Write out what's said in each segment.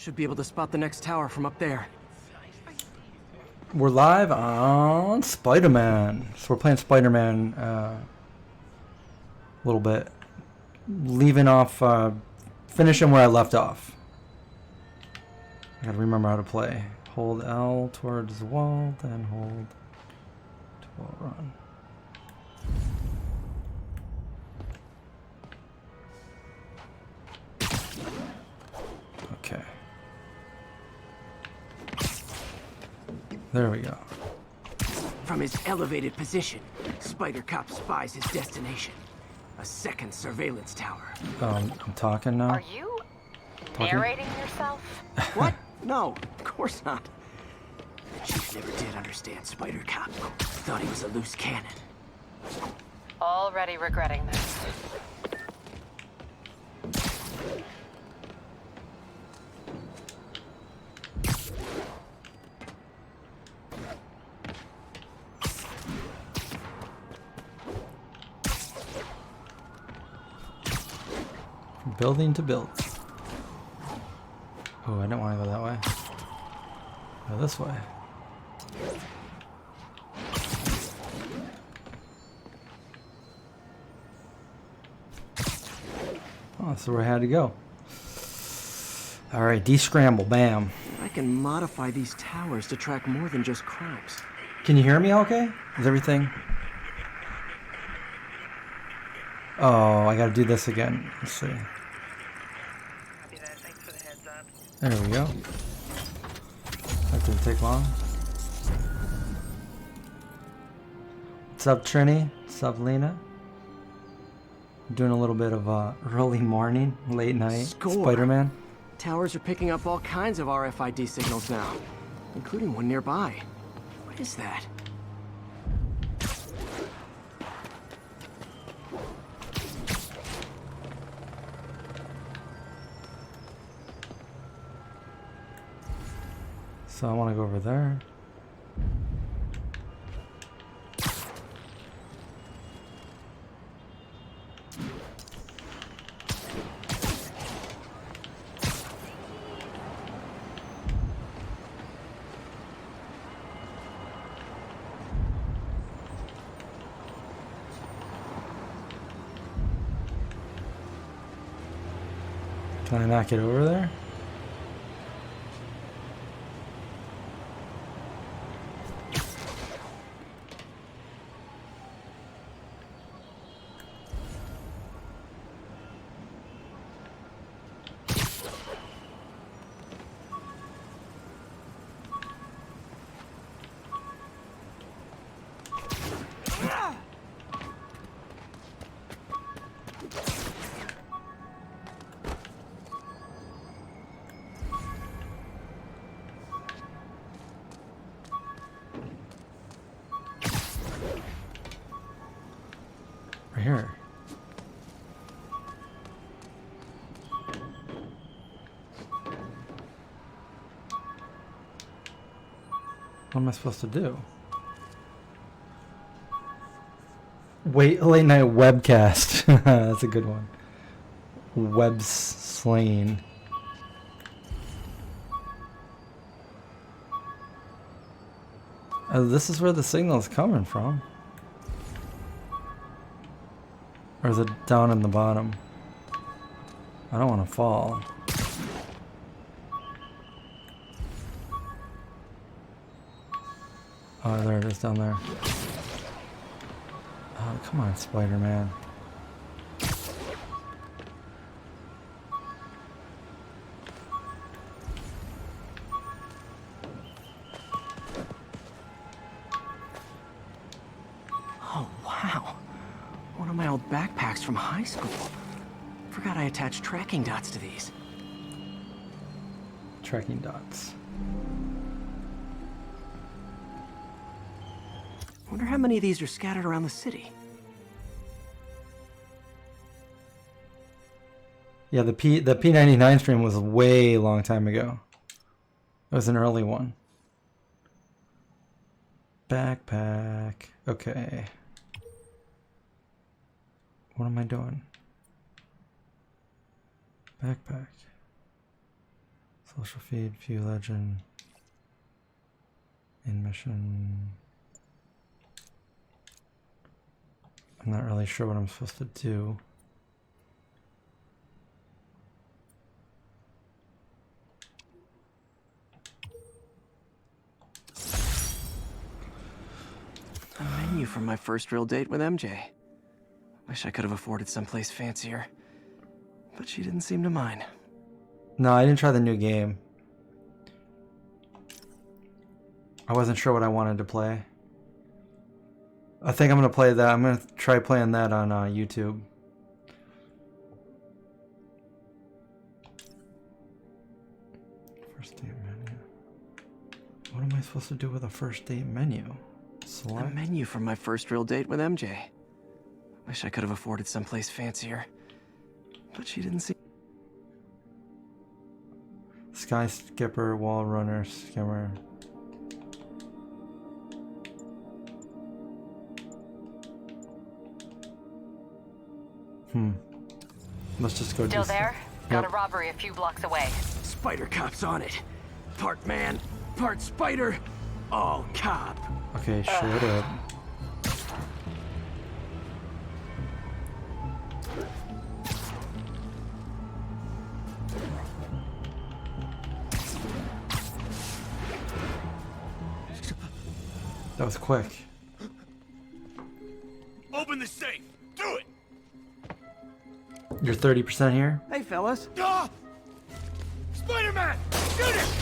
Should be able to spot the next tower from up there. We're live on Spider-Man. So we're playing Spider-Man a little bit. Leaving off, finishing where I left off. I gotta remember how to play. Hold L towards the wall, then hold to wall run. Okay. There we go. From his elevated position, Spider Cop spies his destination. A second surveillance tower. I'm talking now. Are you narrating yourself? What? No, of course not. The Chief never did understand Spider Cop. Thought he was a loose cannon. Already regretting this. Building to build. Oh, I didn't want to go that way. Go this way. Oh, that's where I had to go. Alright, descramble, bam. I can modify these towers to track more than just crimes. Can you hear me okay? Is everything... Oh, I gotta do this again. Let's see. There we go. That didn't take long. What's up, Trini? What's up, Lena? I'm doing a little bit of early morning, late night Score. Spider-Man. Towers are picking up all kinds of RFID signals now, including one nearby. What is that? So I want to go over there. Can I not get over there? Right here. What am I supposed to do? Wait, late night webcast. That's a good one. Web slinging. This is where the signal is coming from. Or is it down in the bottom? I don't want to fall. Oh, there it is down there. Oh, come on, Spider-Man. Oh, wow. One of my old backpacks from high school. Forgot I attached tracking dots to these. Tracking dots. Wonder how many of these are scattered around the city. Yeah, the P99 stream was a way long time ago. It was an early one. Backpack. Okay. What am I doing? Backpack. So Social feed, view legend, in mission. I'm not really sure what I'm supposed to do. A menu from my first real date with MJ. Wish I could have afforded someplace fancier. But she didn't seem to mind. No, I didn't try the new game. I wasn't sure what I wanted to play. I think I'm gonna play that. I'm gonna try playing that on YouTube. First date menu. What am I supposed to do with a first date menu? A Select. menu from my first real date with MJ. Wish I could have afforded someplace fancier. But she didn't seem... Sky skipper, wall runner, skimmer. Let's just go Still do there? Got Yep. a robbery a few blocks away. Spider Cop's on it. Part man, part spider, all cop. Okay, shut up. That was quick. Open the safe! Do it! You're 30% here? Hey, fellas. Ah! Spider-Man! Shoot it!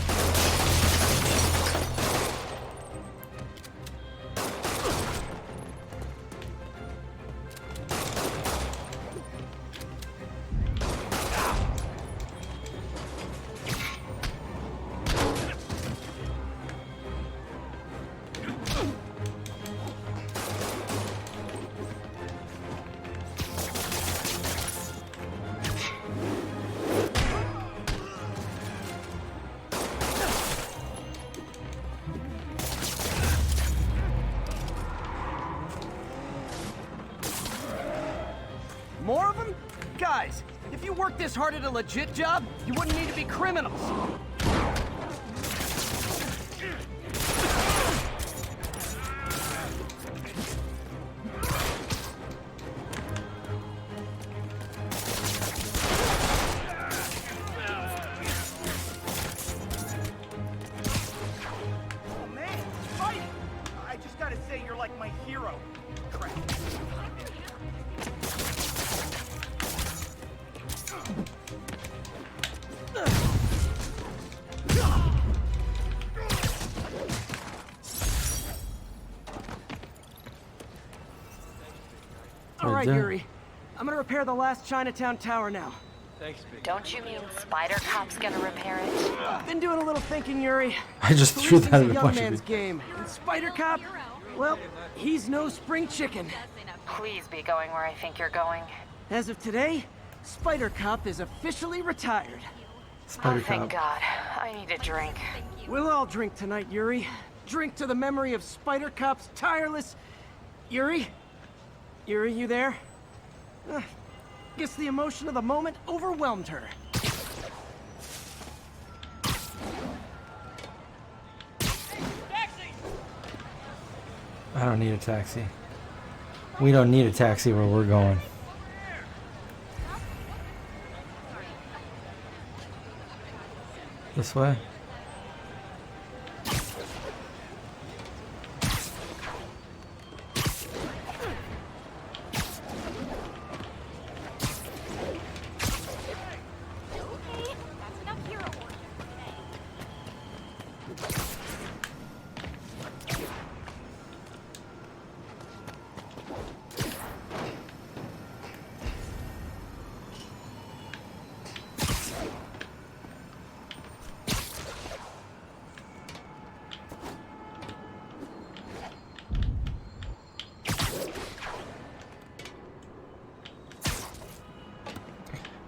More of them? Guys, if you worked this hard at a legit job, you wouldn't need to be criminals. Oh man, fight! I just gotta say you're like my hero. Crap. All right, done. Yuri. I'm gonna repair the last Chinatown tower now. Don't you mean Spider Cop's gonna repair it? Been doing a little thinking, Yuri. I just threw that at Policing's a a young bunch of man's people. game. And Spider Cop, well, he's no spring chicken. Please be going where I think you're going. As of today, Spider Cop is officially retired. Spider Oh, thank Cop. God. I need a drink. We'll all drink tonight, Yuri. Drink to the memory of Spider Cop's tireless... Yuri? Yuri, you there? Guess the emotion of the moment overwhelmed her. I don't need a taxi. We don't need a taxi where we're going. This way?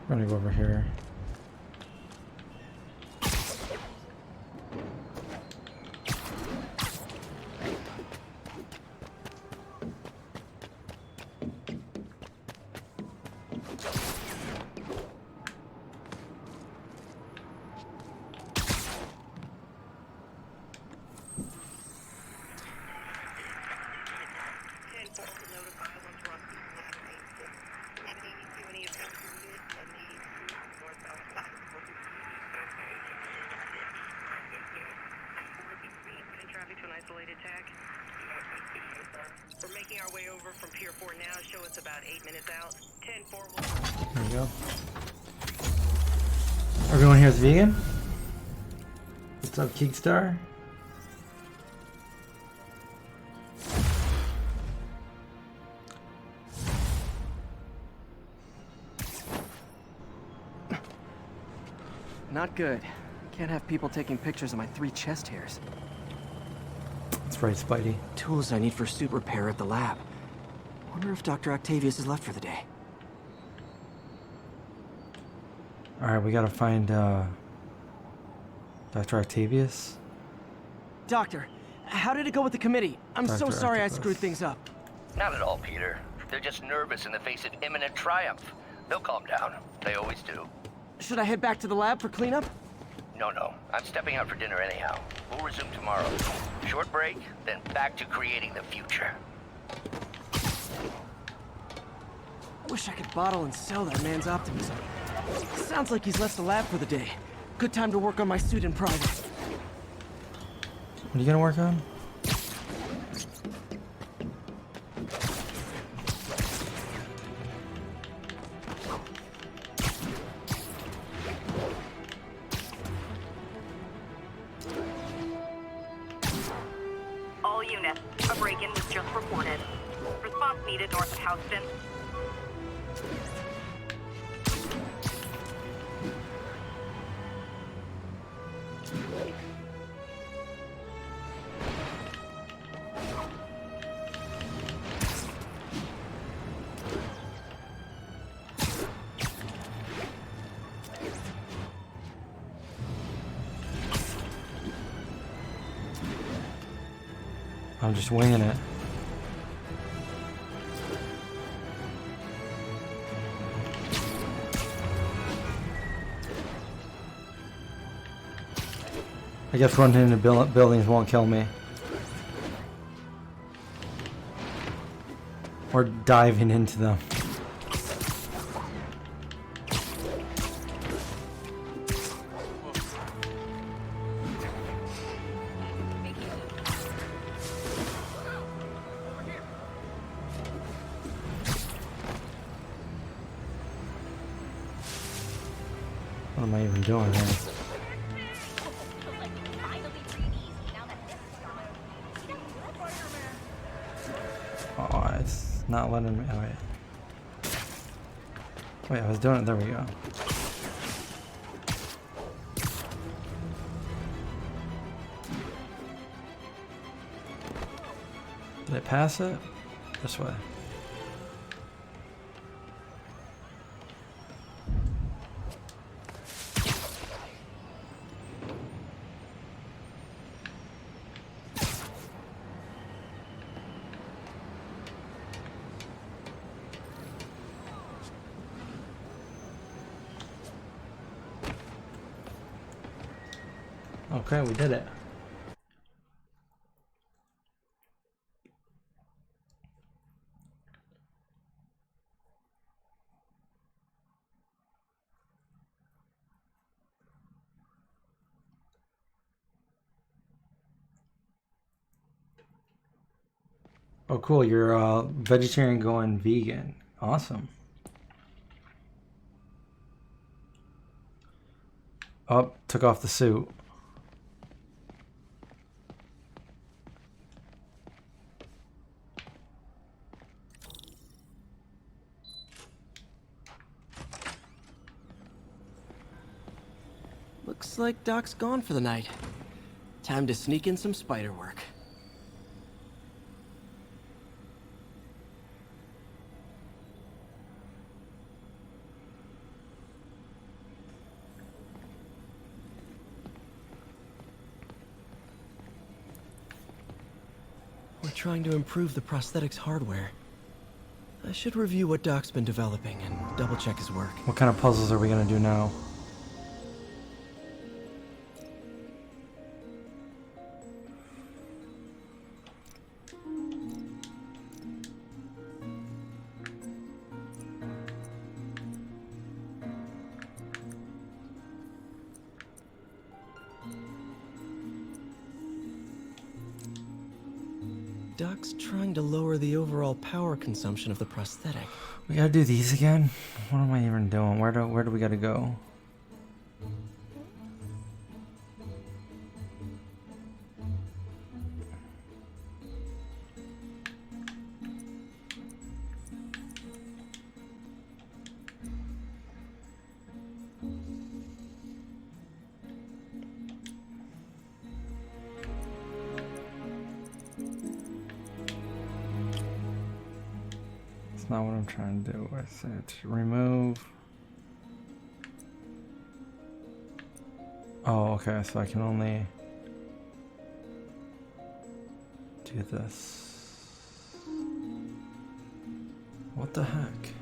I'm gonna go over here. attack? We're making our way over from Pier 4 now. Show us about 8 minutes out. 10-4 will... There we go. Everyone here is vegan? What's up, Keekstar? Not good. Can't have people taking pictures of my 3 chest hairs. That's right, Spidey. Tools I need for suit repair at the lab. Wonder if Dr. Octavius is left for the day. Alright, we gotta find Dr. Octavius. Doctor, how did it go with the committee? I'm so Dr. sorry I Octopus. screwed things up. Not at all, Peter. They're just nervous in the face of imminent triumph. They'll calm down. They always do. Should I head back to the lab for cleanup? No. I'm stepping out for dinner anyhow. We'll resume tomorrow. Short break, then back to creating the future. I wish I could bottle and sell that man's optimism. Sounds like he's left the lab for the day. Good time to work on my suit in private. What are you gonna work on? All units, a break-in was just reported. Response needed north of Houston. I'm just winging it. I guess running into buildings won't kill me. Or diving into them. What am I even doing here? Oh, it's not letting me. Oh, wait. Wait, I was doing it. There we go. Did it pass it? This way. Okay, we did it. Oh, cool. You're vegetarian going vegan. Awesome. Oh, took off the suit. Looks like Doc's gone for the night. Time to sneak in some spider work. We're trying to improve the prosthetics hardware. I should review what Doc's been developing and double-check his work. What kind of puzzles are we gonna do now? Doc's trying to lower the overall power consumption of the prosthetic. We gotta do these again? What am I even doing? Where do we gotta go? Not what I'm trying to do. I said remove. Oh, okay. So I can only do this. What the heck?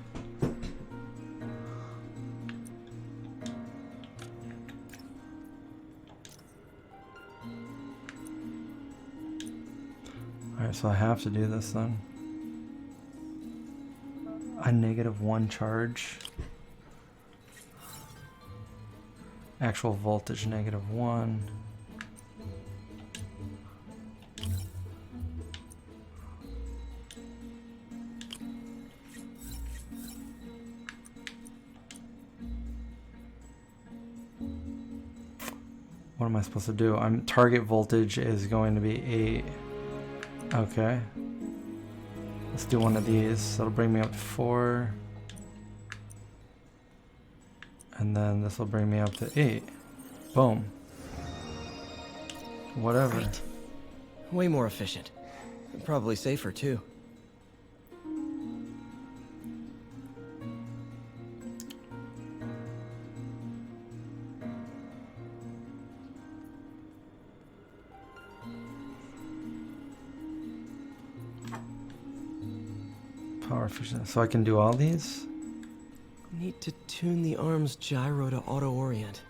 Alright, so I have to do this then. A -1 charge. Actual voltage -1. What am I supposed to do? Target voltage is going to be 8. Okay. Let's do one of these. That'll bring me up to 4. And then this will bring me up to 8. Boom. Whatever. Great. Way more efficient. Probably safer, too. Power efficient. So I can do all these? Need to tune the arm's gyro to auto-orient.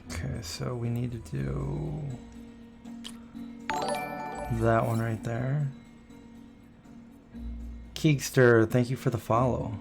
Okay, so we need to do that one right there. Keegster, thank you for the follow.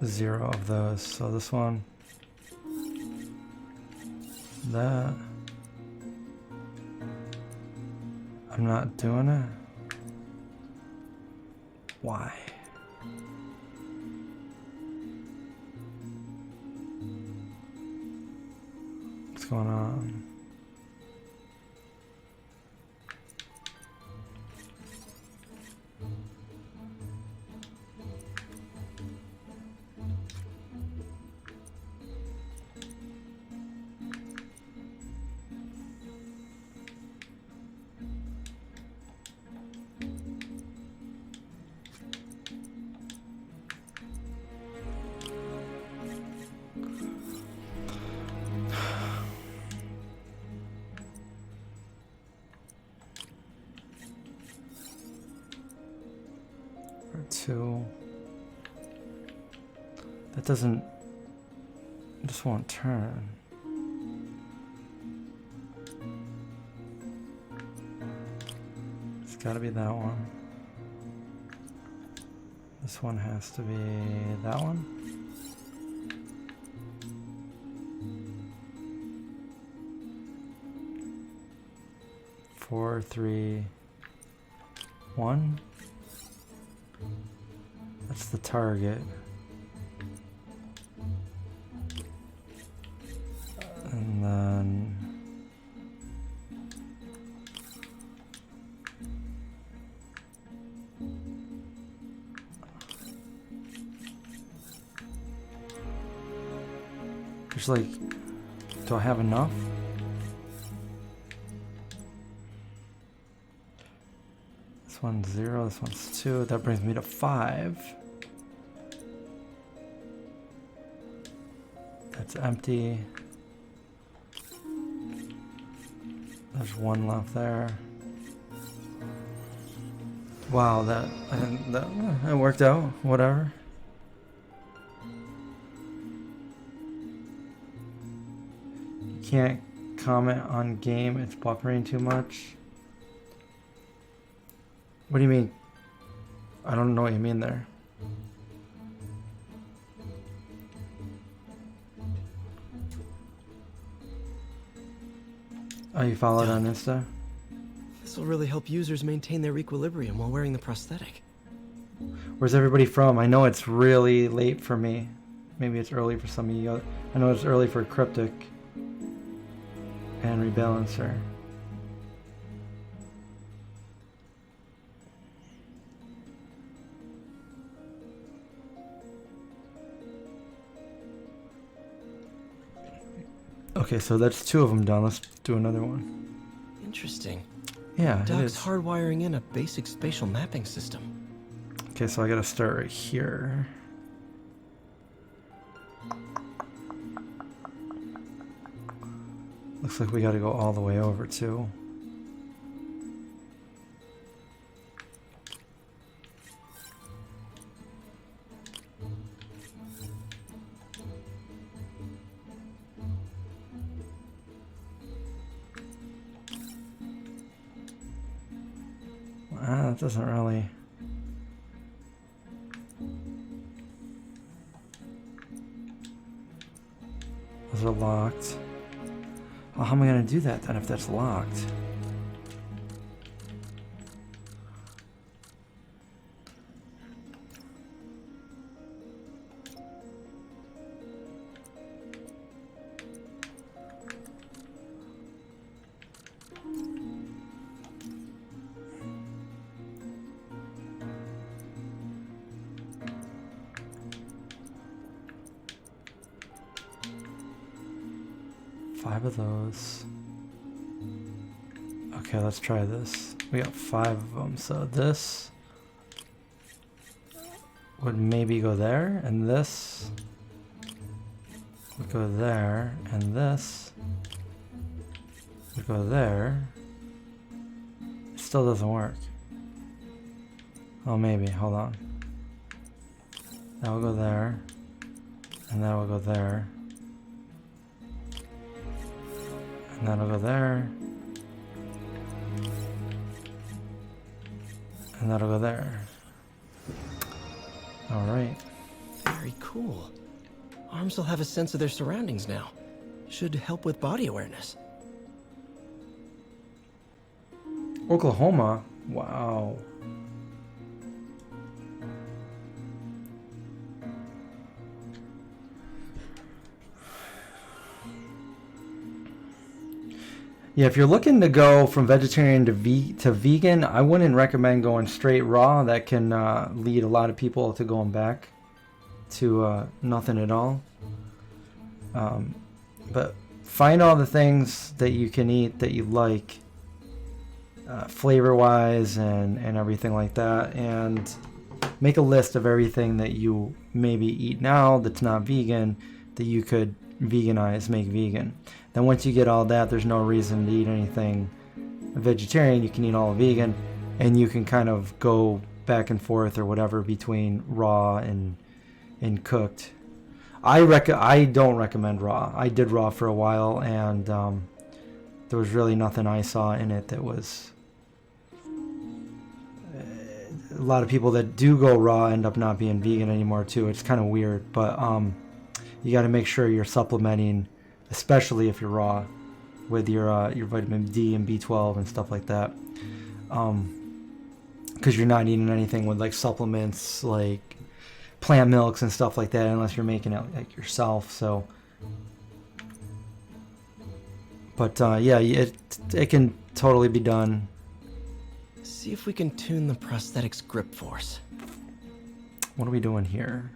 Zero of those. So this one, that. I'm not doing it. Why? What's going on? Two. That doesn't. Just won't turn. It's gotta be that one. This one has to be that one. Four, three, one. That's the target. And then there's like, do I have enough? This one's 0, this one's 2, that brings me to 5. That's empty. There's 1 left there. Wow, that worked out. Whatever. can't comment on game. It's buffering too much. What do you mean? I don't know what you mean there. Oh, you followed on Insta? This will really help users maintain their equilibrium while wearing the prosthetic. Where's everybody from? I know it's really late for me. Maybe it's early for some of you. I know it's early for Cryptic and Rebalancer. Okay, so that's 2 of them done. Let's do another one. Interesting. Yeah, it Doc's is. hardwiring in a basic spatial mapping system. Okay, so I gotta start right here. Looks like we gotta go all the way over too. That doesn't really... Those are locked. Well, how am I going to do that then if that's locked? Of those. Okay, let's try this. We got 5 of them, so this would maybe go there, and this would go there, and this would go there. It still doesn't work. Oh, maybe. Hold on. That will go there, and that will go there. And that'll go there. And that'll go there. Alright. Very cool. Arms will have a sense of their surroundings now. Should help with body awareness. Oklahoma? Wow. Yeah, if you're looking to go from vegetarian to vegan, I wouldn't recommend going straight raw. That can lead a lot of people to going back to nothing at all. But find all the things that you can eat that you like, flavor-wise and everything like that, and make a list of everything that you maybe eat now that's not vegan that you could veganize, make vegan. Then once you get all that, there's no reason to eat anything vegetarian. You can eat all vegan, and you can kind of go back and forth or whatever between raw and cooked. I don't recommend raw. I did raw for a while, and there was really nothing I saw in it that was... A lot of people that do go raw end up not being vegan anymore too. It's kind of weird, but you got to make sure you're supplementing, especially if you're raw, with your vitamin D and B12 and stuff like that, because you're not eating anything with like supplements like plant milks and stuff like that unless you're making it like yourself. So, but yeah, it can totally be done. See if we can tune the prosthetic's grip force. What are we doing here?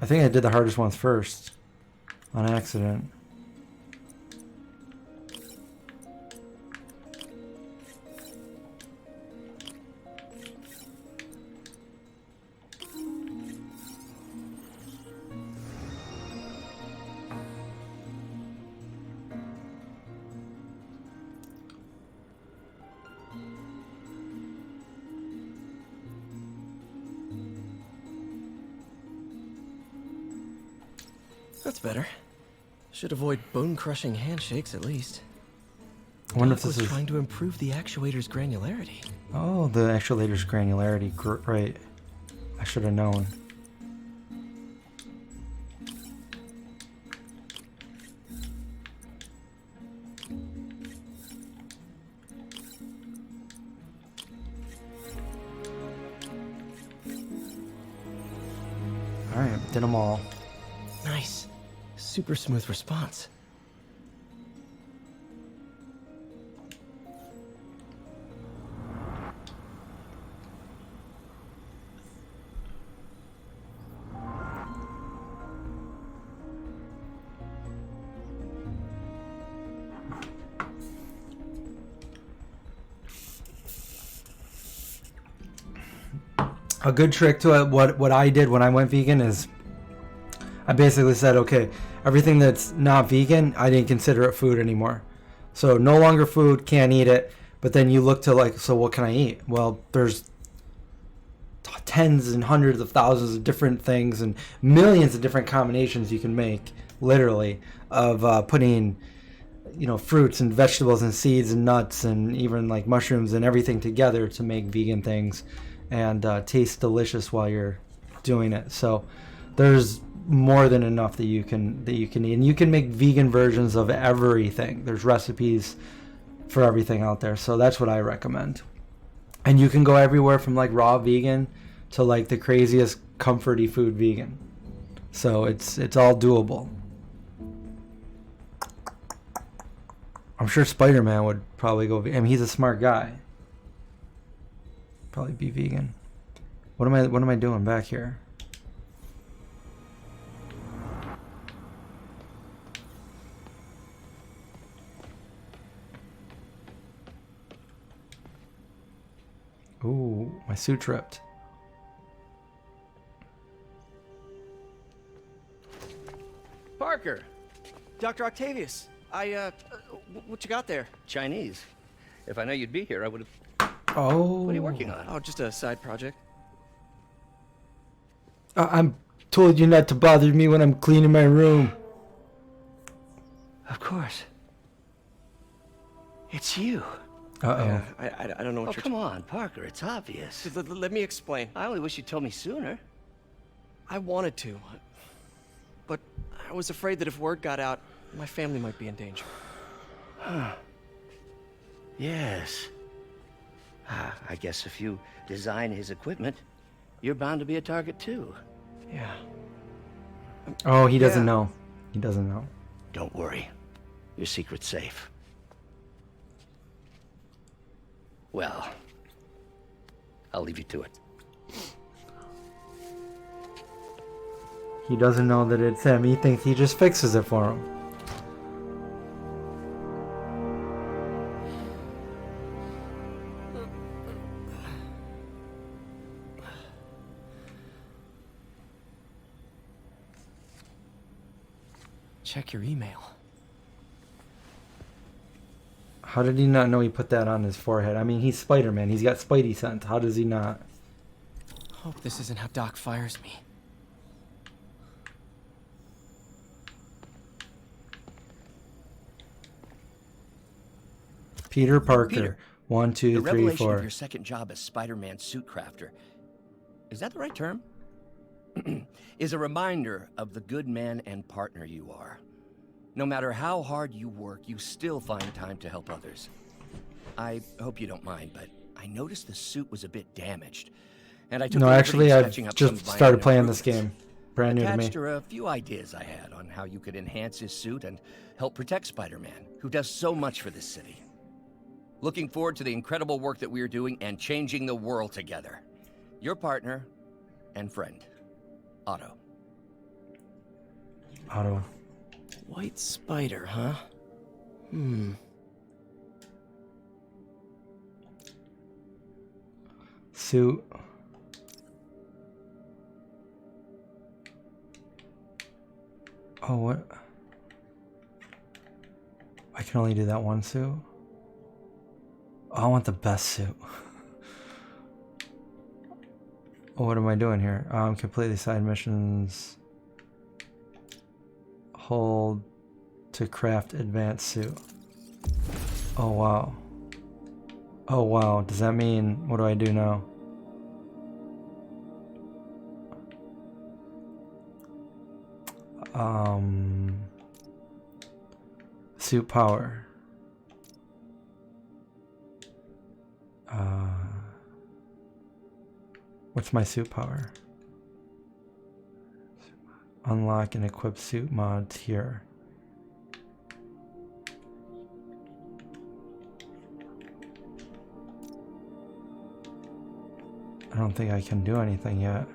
I think I did the hardest ones first, on accident. That's better. Should avoid bone-crushing handshakes at least. I wonder if Doc this was is... trying to improve the actuator's granularity. Oh, the actuator's granularity. Right. I should have known. Alright, did them all. Nice. Super smooth response. A good trick to it, what I did when I went vegan is I basically said, okay, everything that's not vegan, I didn't consider it food anymore. So no longer food, can't eat it. But then you look to like, so what can I eat? Well, there's tens and hundreds of thousands of different things and millions of different combinations you can make, literally, of putting, you know, fruits and vegetables and seeds and nuts and even like mushrooms and everything together to make vegan things and taste delicious while you're doing it. So there's more than enough that you can eat, and you can make vegan versions of everything. There's recipes for everything out there, so that's what I recommend. And you can go everywhere from like raw vegan to like the craziest comforty food vegan. So it's all doable. I'm sure Spider-Man would probably go. I mean, he's a smart guy. Probably be vegan. What am I doing back here? Ooh, my suit ripped. Parker! Dr. Octavius, what you got there? Chinese. If I know you'd be here, I would have... Oh. What are you working on? Oh, just a side project. I'm told you not to bother me when I'm cleaning my room. Of course. It's you. Uh-oh. I don't know what Oh, you're... come on, Parker. It's obvious. Let me explain. I only wish you'd told me sooner. I wanted to, but I was afraid that if word got out, my family might be in danger. Yes. I guess if you design his equipment, you're bound to be a target too. Yeah. Oh, he doesn't Yeah. know. He doesn't know. Don't worry. Your secret's safe. Well, I'll leave you to it. He doesn't know that it's him. He thinks he just fixes it for him. Check your email. How did he not know he put that on his forehead? I mean, he's Spider-Man. He's got Spidey sense. How does he not? Hope this isn't how Doc fires me. Peter Parker. Peter, 1, The 2, 3, revelation 4. of your second job as Spider-Man suit crafter, is that the right term? Is a reminder of the good man and partner you are. No matter how hard you work, you still find time to help others. I hope you don't mind, but I noticed the suit was a bit damaged. And I took No, the liberty actually, of I've sketching up just some started minor playing this improvements. game. Brand new to me. Attached are a few ideas I had on how you could enhance his suit and help protect Spider-Man, who does so much for this city. Looking forward to the incredible work that we are doing and changing the world together. Your partner and friend, Otto. Otto. White spider, huh? Suit. Oh, what? I can only do that one suit? Oh, I want the best suit. Oh, what am I doing here? Completely side missions. Hold to craft advanced suit. Oh wow. Oh wow, does that mean, what do I do now? Suit power. What's my suit power? Unlock and equip suit mods here. I don't think I can do anything yet.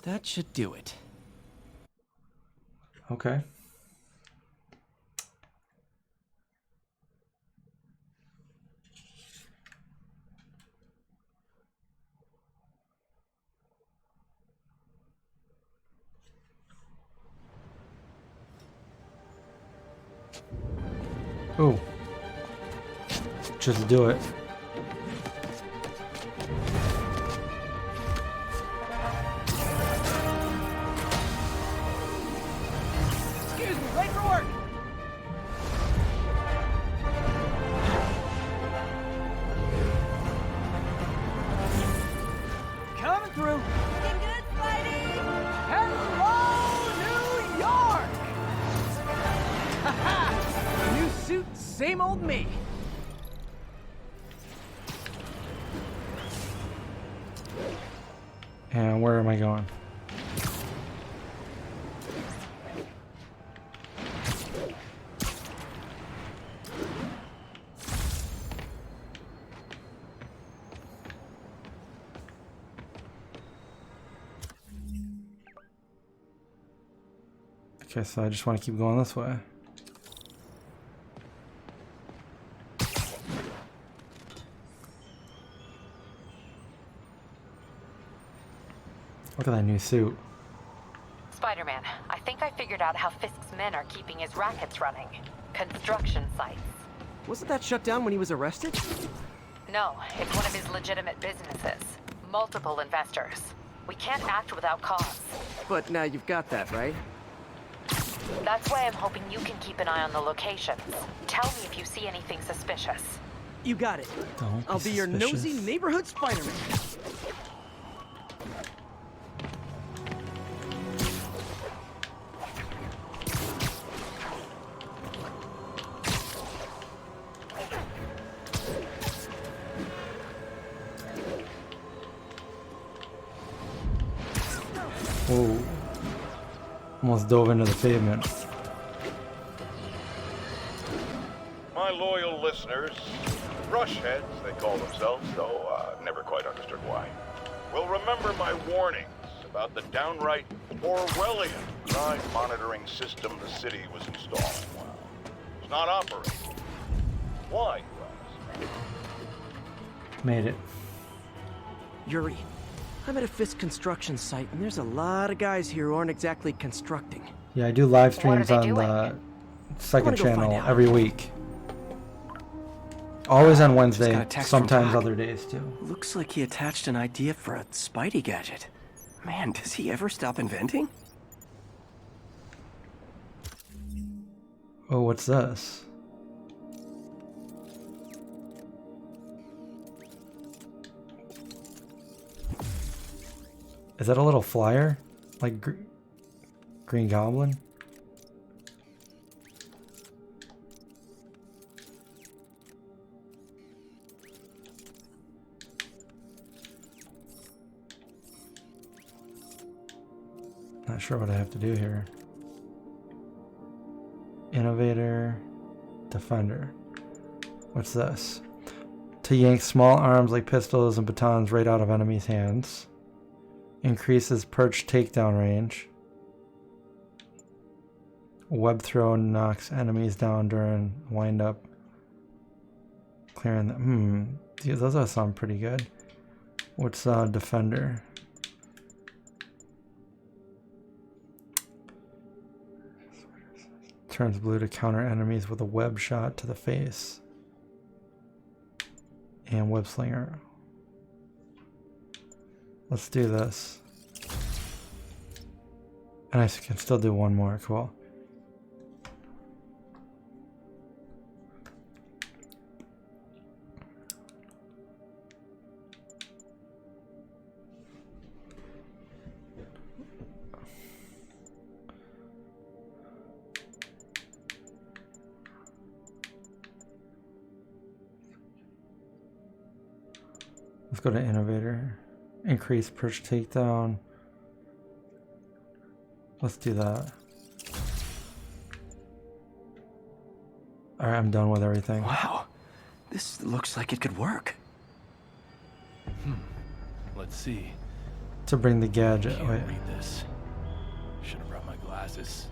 That should do it. Okay. Ooh. Just do it. Excuse me, late for work. Coming through. Looking good, Spidey! Hello, New York! Haha! New suit, same old me. And where am I going? Okay, so I just want to keep going this way. Look at that new suit. Spider-Man, I think I figured out how Fisk's men are keeping his rackets running. Construction sites. Wasn't that shut down when he was arrested? No, it's one of his legitimate businesses. Multiple investors. We can't act without cause. But now you've got that, right? That's why I'm hoping you can keep an eye on the locations. Tell me if you see anything suspicious. You got it. Don't I'll be your suspicious. nosy neighborhood Spider-Man. Whoa. Almost dove into the pavement. My loyal listeners, brushheads they call themselves, though never quite understood why, will remember my warnings about the downright Orwellian crime monitoring system the city was installing. Well, it's not operating. Why, you ask? Made it. Yuri, I'm at a Fisk construction site, and there's a lot of guys here who aren't exactly constructing. Yeah, I do live What are streams they on doing? the second I wanna go find channel out. every week. Always on got Wednesday, a text from sometimes Doc. other days too. Looks like he attached an idea for a Spidey gadget. Man, does he ever stop inventing? Oh, what's this? Is that a little flyer? Like Green Goblin? Not sure what I have to do here. Innovator, Defender. What's this? To yank small arms like pistols and batons right out of enemies' hands. Increases perch takedown range. Web throw knocks enemies down during wind up. Clearing them. Dude, those all sound pretty good. What's Defender? Turns blue to counter enemies with a web shot to the face. and web slinger. Let's do this. And I can still do one more. Cool. Let's go to innovator. Increase perch takedown. Let's do that. Alright, I'm done with everything. Wow, this looks like it could work. Let's see. To bring the gadget. Can't Wait, read this. Should have brought my glasses.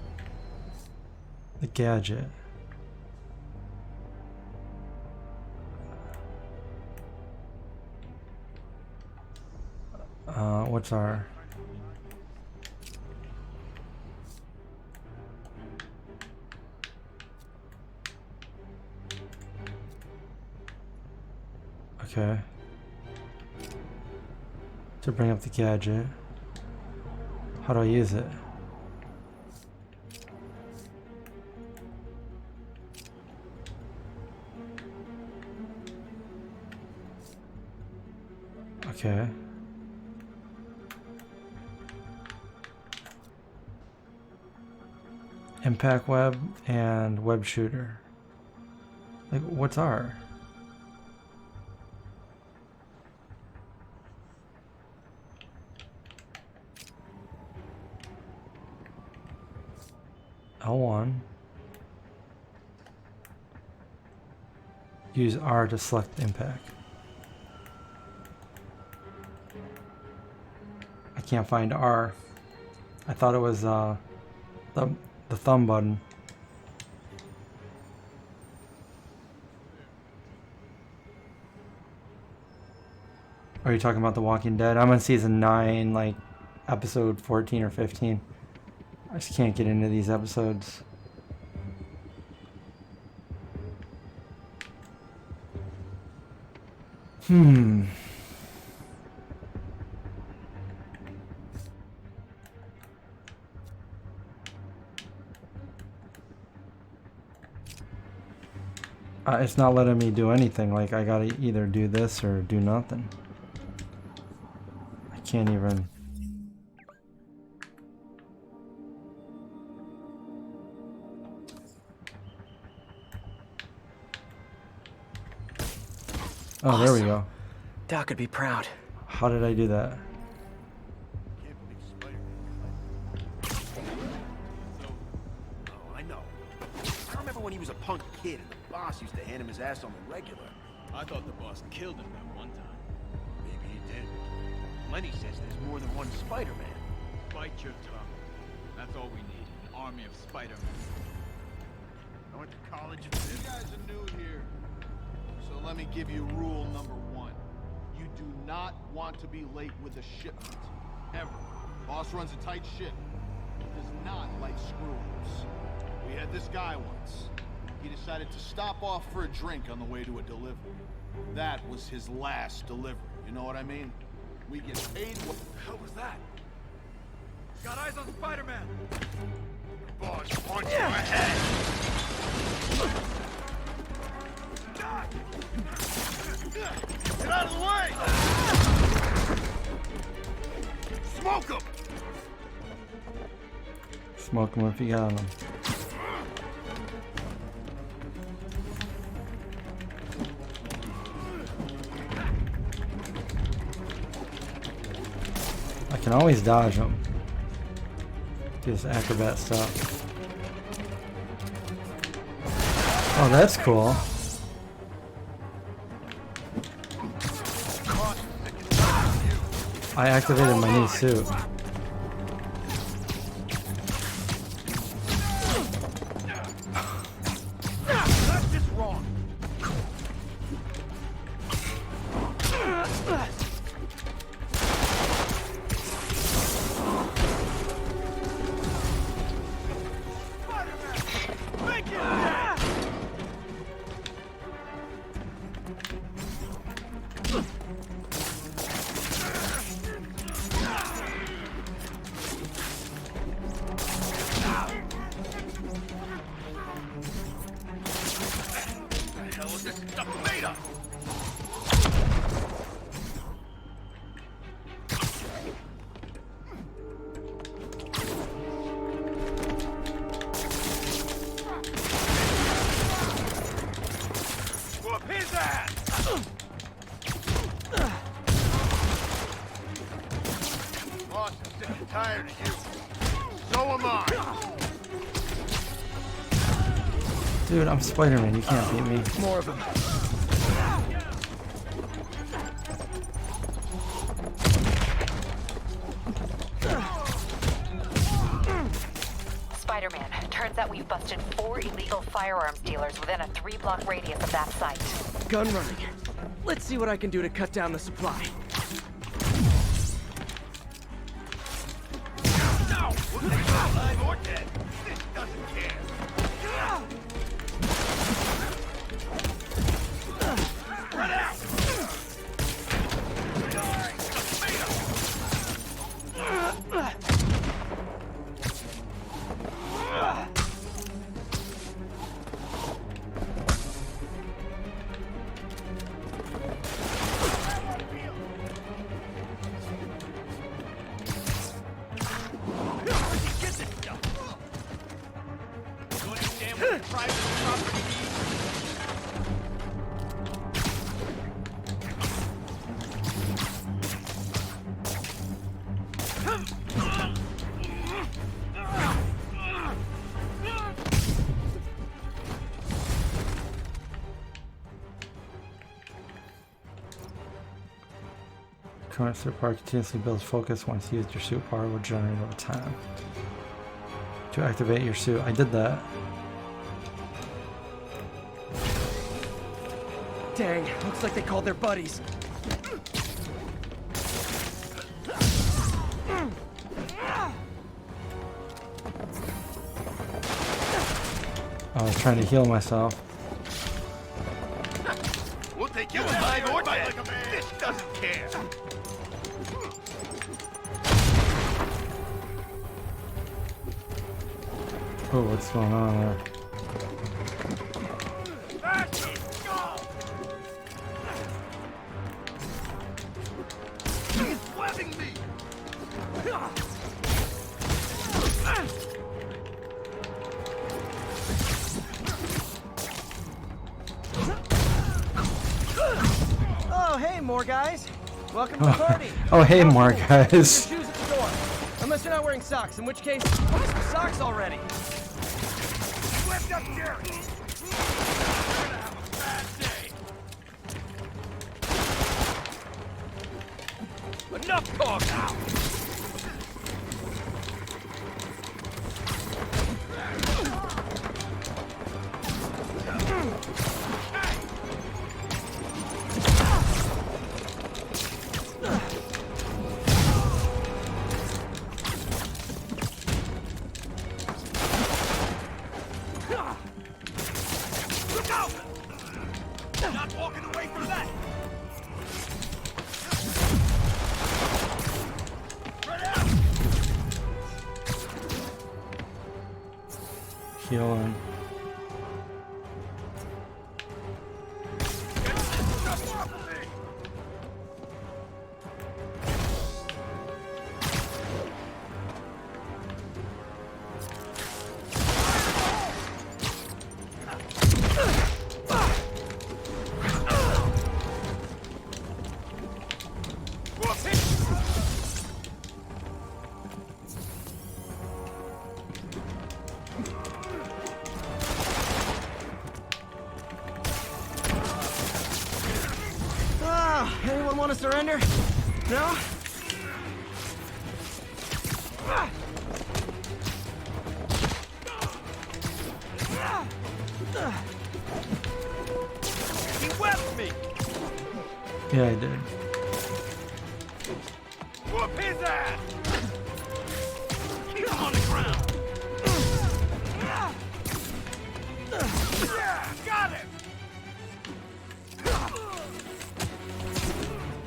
the gadget. What's our... Okay. To bring up the gadget. How do I use it? Okay. Impact web and web shooter. Like, what's R? L1. Use R to select impact. I can't find R. I thought it was the thumb button. Are you talking about The Walking Dead? I'm on season 9, like episode 14 or 15. I just can't get into these episodes. It's not letting me do anything. Like, I gotta either do this or do nothing. I can't even... Oh, there we go. Doc would be proud. How did I do that? Oh, I know. I remember when he was a punk kid and the boss used to hand him his ass on the regular. I thought the boss killed him that one time. Maybe he did. Lenny says there's more than one Spider-Man. Bite your tongue. That's all we need. An army of Spider-Men. I went to college. You guys are new here. So let me give you rule number 1. You do not want to be late with a shipment. Ever. Boss runs a tight ship. He does not like screw-ups. We had this guy once. He decided to stop off for a drink on the way to a delivery. That was his last delivery. You know what I mean? We get paid what the hell was that? Got eyes on Spider-Man! Boss wants you ahead! Get out of the way! Smoke him! Smoke him if you got him. I can always dodge him. Do this acrobat stuff. Oh, that's cool. I activated my new suit. That's just wrong. hell is this stuff made of? Whoop his ass! Boss, I'm sick and tired of you. So am I. Dude, I'm Spider-Man. You can't beat me. More of them. Spider-Man, turns out we've busted 4 illegal firearms dealers within a 3-block radius of that site. Gun running. Let's see what I can do to cut down the supply. No! We'll take it alive or dead. This doesn't care. Spread out! Get this stuff! You understand what private property means? Current superpower continuously builds focus. Once used, your superpower will generate over time. To activate your suit, I did that. Dang, looks like they called their buddies. I was trying to heal myself. We'll take you alive or dead. This doesn't care. Oh, what's going on there? That's it. Go! He's webbing me. Oh, hey, more guys. Welcome to the party. Oh, hey, more guys. Shoes at the door. Unless you're not wearing socks, in which case, where's the socks already? Whipped up Jerry. You're gonna have a bad day. Enough talk now. Look out! Not walking away from that. Spread out. Healing. Get this stuff off of me. Whoop it. Ah, anyone want to surrender? No? He webbed me. Yeah, I did. Whoop his ass. Keep him on the ground. Yeah, got him.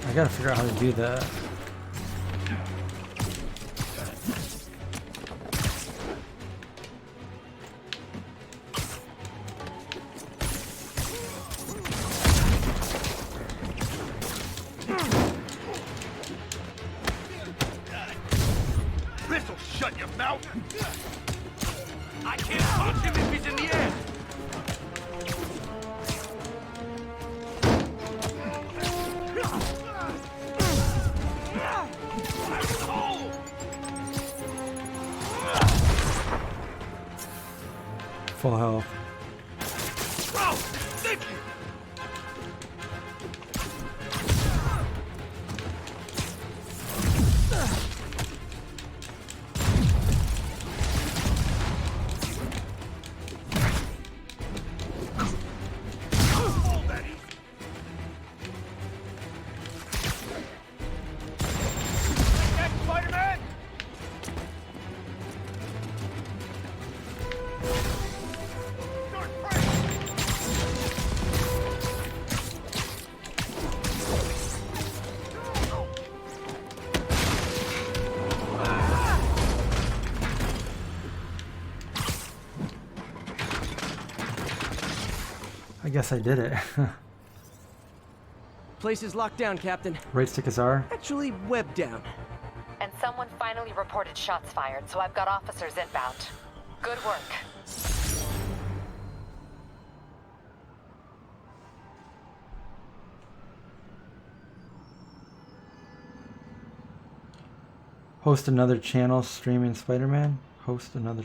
I gotta figure out how to do that. Full health. Oh, thank you. Spider-Man! I guess I did it. Place is locked down, Captain. Right stick is R. Actually, webbed down. And someone finally reported shots fired, so I've got officers inbound. Good work. Host another channel streaming Spider-Man. Host another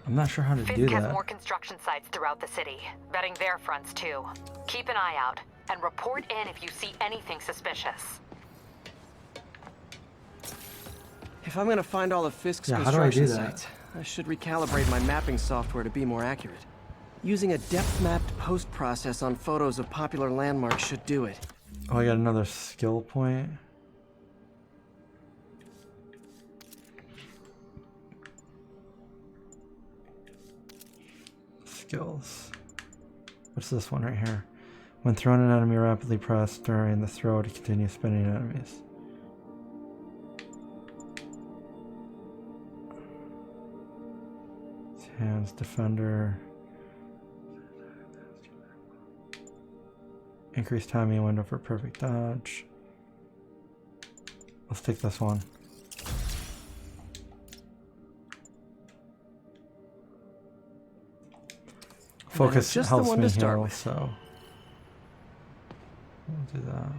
I'm not sure how to do Fisk has that. more construction sites throughout the city, vetting their fronts too. Keep an eye out, and report in if you see anything suspicious. If I'm gonna find all of Fisk's Yeah, how do I do construction that? sites, I should recalibrate my mapping software to be more accurate. Using a depth-mapped post-process on photos of popular landmarks should do it. Oh, I got another skill point. Skills. What's this one right here? When thrown an enemy, rapidly press during the throw to continue spinning enemies. Hands, defender. Increase timing window for perfect dodge. Let's take this one. Focus just the helps one me to start heal, with. so we'll do that.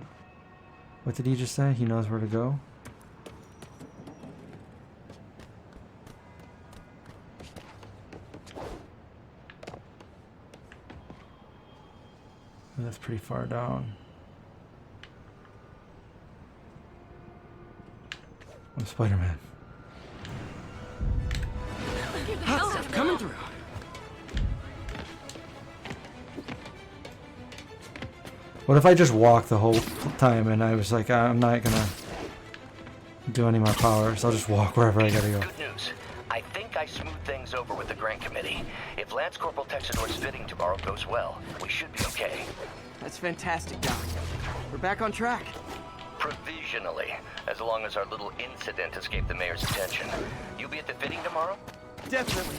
What did he just say? He knows where to go? That's pretty far down. I'm Spider-Man. Hot stuff coming through. What if I just walk the whole time and I was like, I'm not gonna do any of my powers. I'll just walk wherever I gotta go. Good news. I think I smoothed things over with the grant committee. If Lance Corporal Texador's fitting tomorrow goes well, we should be okay. That's fantastic, Doc. We're back on track. Provisionally, as long as our little incident escaped the mayor's attention. You'll be at the fitting tomorrow? Definitely.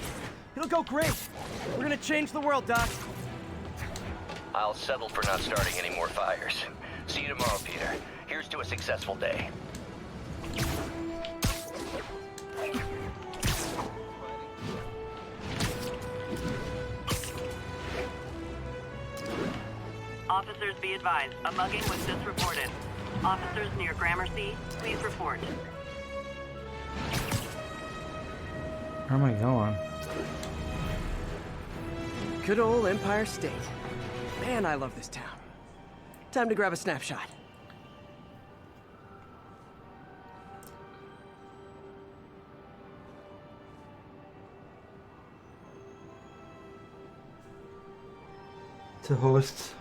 It'll go great. We're gonna change the world, Doc. I'll settle for not starting any more fires. See you tomorrow, Peter. Here's to a successful day. Officers be advised, a mugging was just reported. Officers near Gramercy, please report. Where am I going? Good old Empire State. Man, I love this town. Time to grab a snapshot. To host.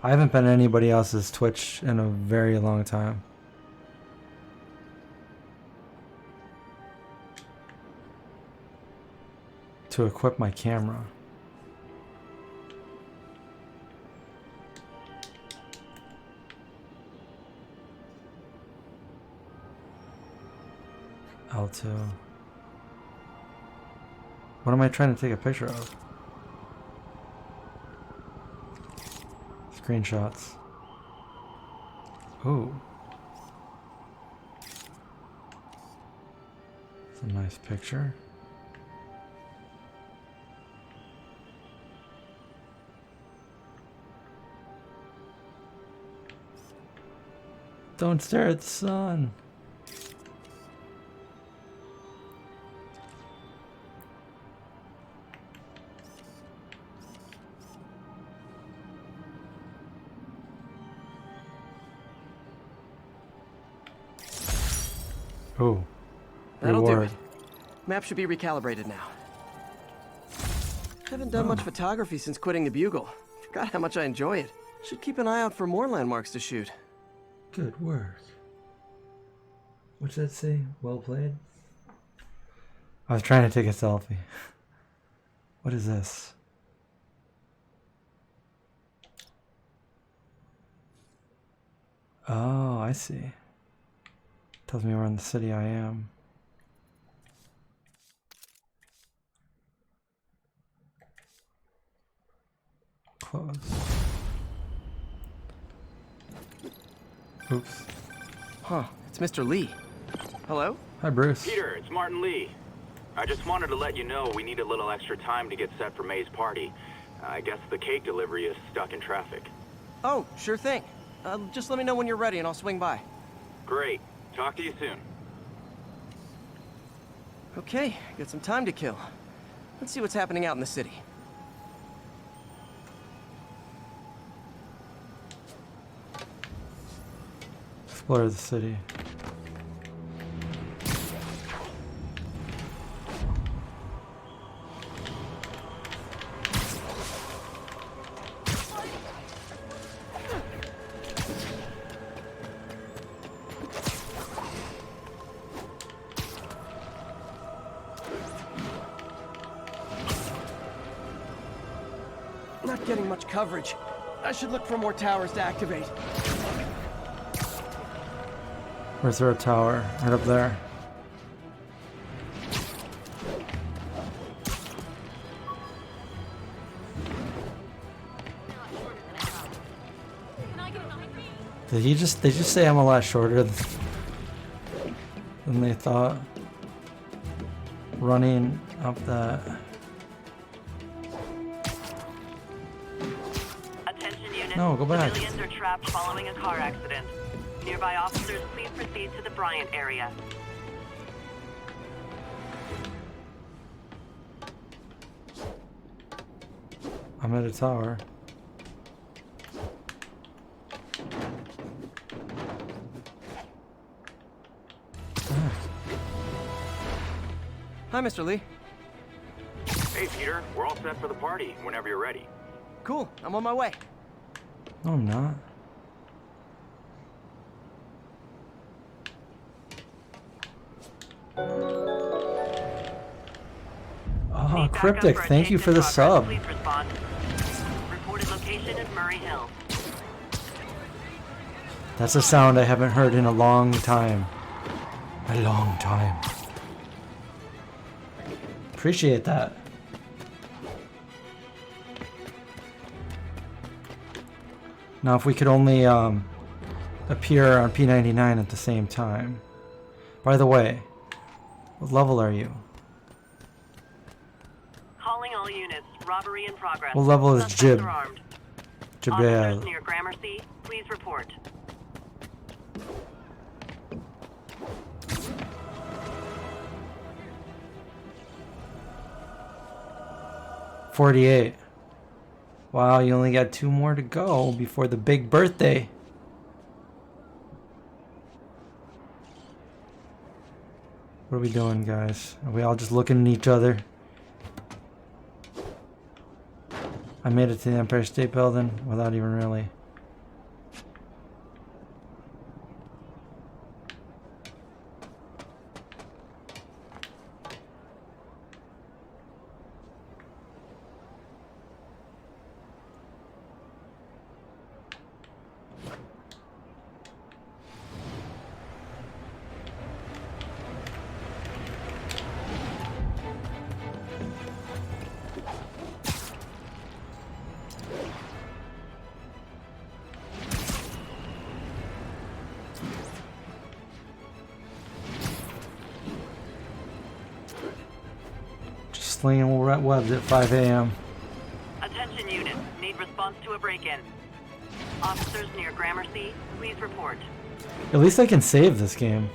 I haven't been on anybody else's Twitch in a very long time. To equip my camera. L2. What am I trying to take a picture of? Screenshots. Ooh. It's a nice picture. Don't stare at the sun. Oh. That'll do Reward. it. Map should be recalibrated now. Haven't done much photography since quitting the Bugle. Forgot how much I enjoy it. Should keep an eye out for more landmarks to shoot. Good work. What's that say? Well played? I was trying to take a selfie. What is this? Oh, I see. Tells me where in the city I am. Close. Oops. Huh, it's Mr. Lee. Hello? Hi, Bruce. Peter, it's Martin Lee. I just wanted to let you know we need a little extra time to get set for May's party. I guess the cake delivery is stuck in traffic. Oh, sure thing. Just let me know when you're ready and I'll swing by. Great. Talk to you soon. Okay, got some time to kill. Let's see what's happening out in the city. Explore the city. Not getting much coverage. I should look for more towers to activate. Where's there a tower? Right up there. Did they just say I'm a lot shorter than they thought? Running up that. Attention units. No, go back. Civilians are trapped following a car accident. Nearby officers, please proceed to the Bryant area. I'm at a tower. Hi, Mr. Lee. Hey, Peter, we're all set for the party whenever you're ready. Cool, I'm on my way. No, I'm not. Oh, Need backup Cryptic, for a thank you chase for in the progress. sub. Please respond. Reported location is Murray Hill. That's a sound I haven't heard in a long time. A long time. Appreciate that. Now, if we could only appear on P99 at the same time. By the way, what level are you? Calling all units. Robbery in progress. What level is Suspects Jib? are armed. Jabal. Officers near Gramercy, please report. $48. Wow, you only got 2 more to go before the big birthday. What are we doing, guys? Are we all just looking at each other? I made it to the Empire State Building without even really. Slinging webs at 5 a.m. Attention units. Need response to a break-in. Officers near Gramercy, please report. At least I can save this game.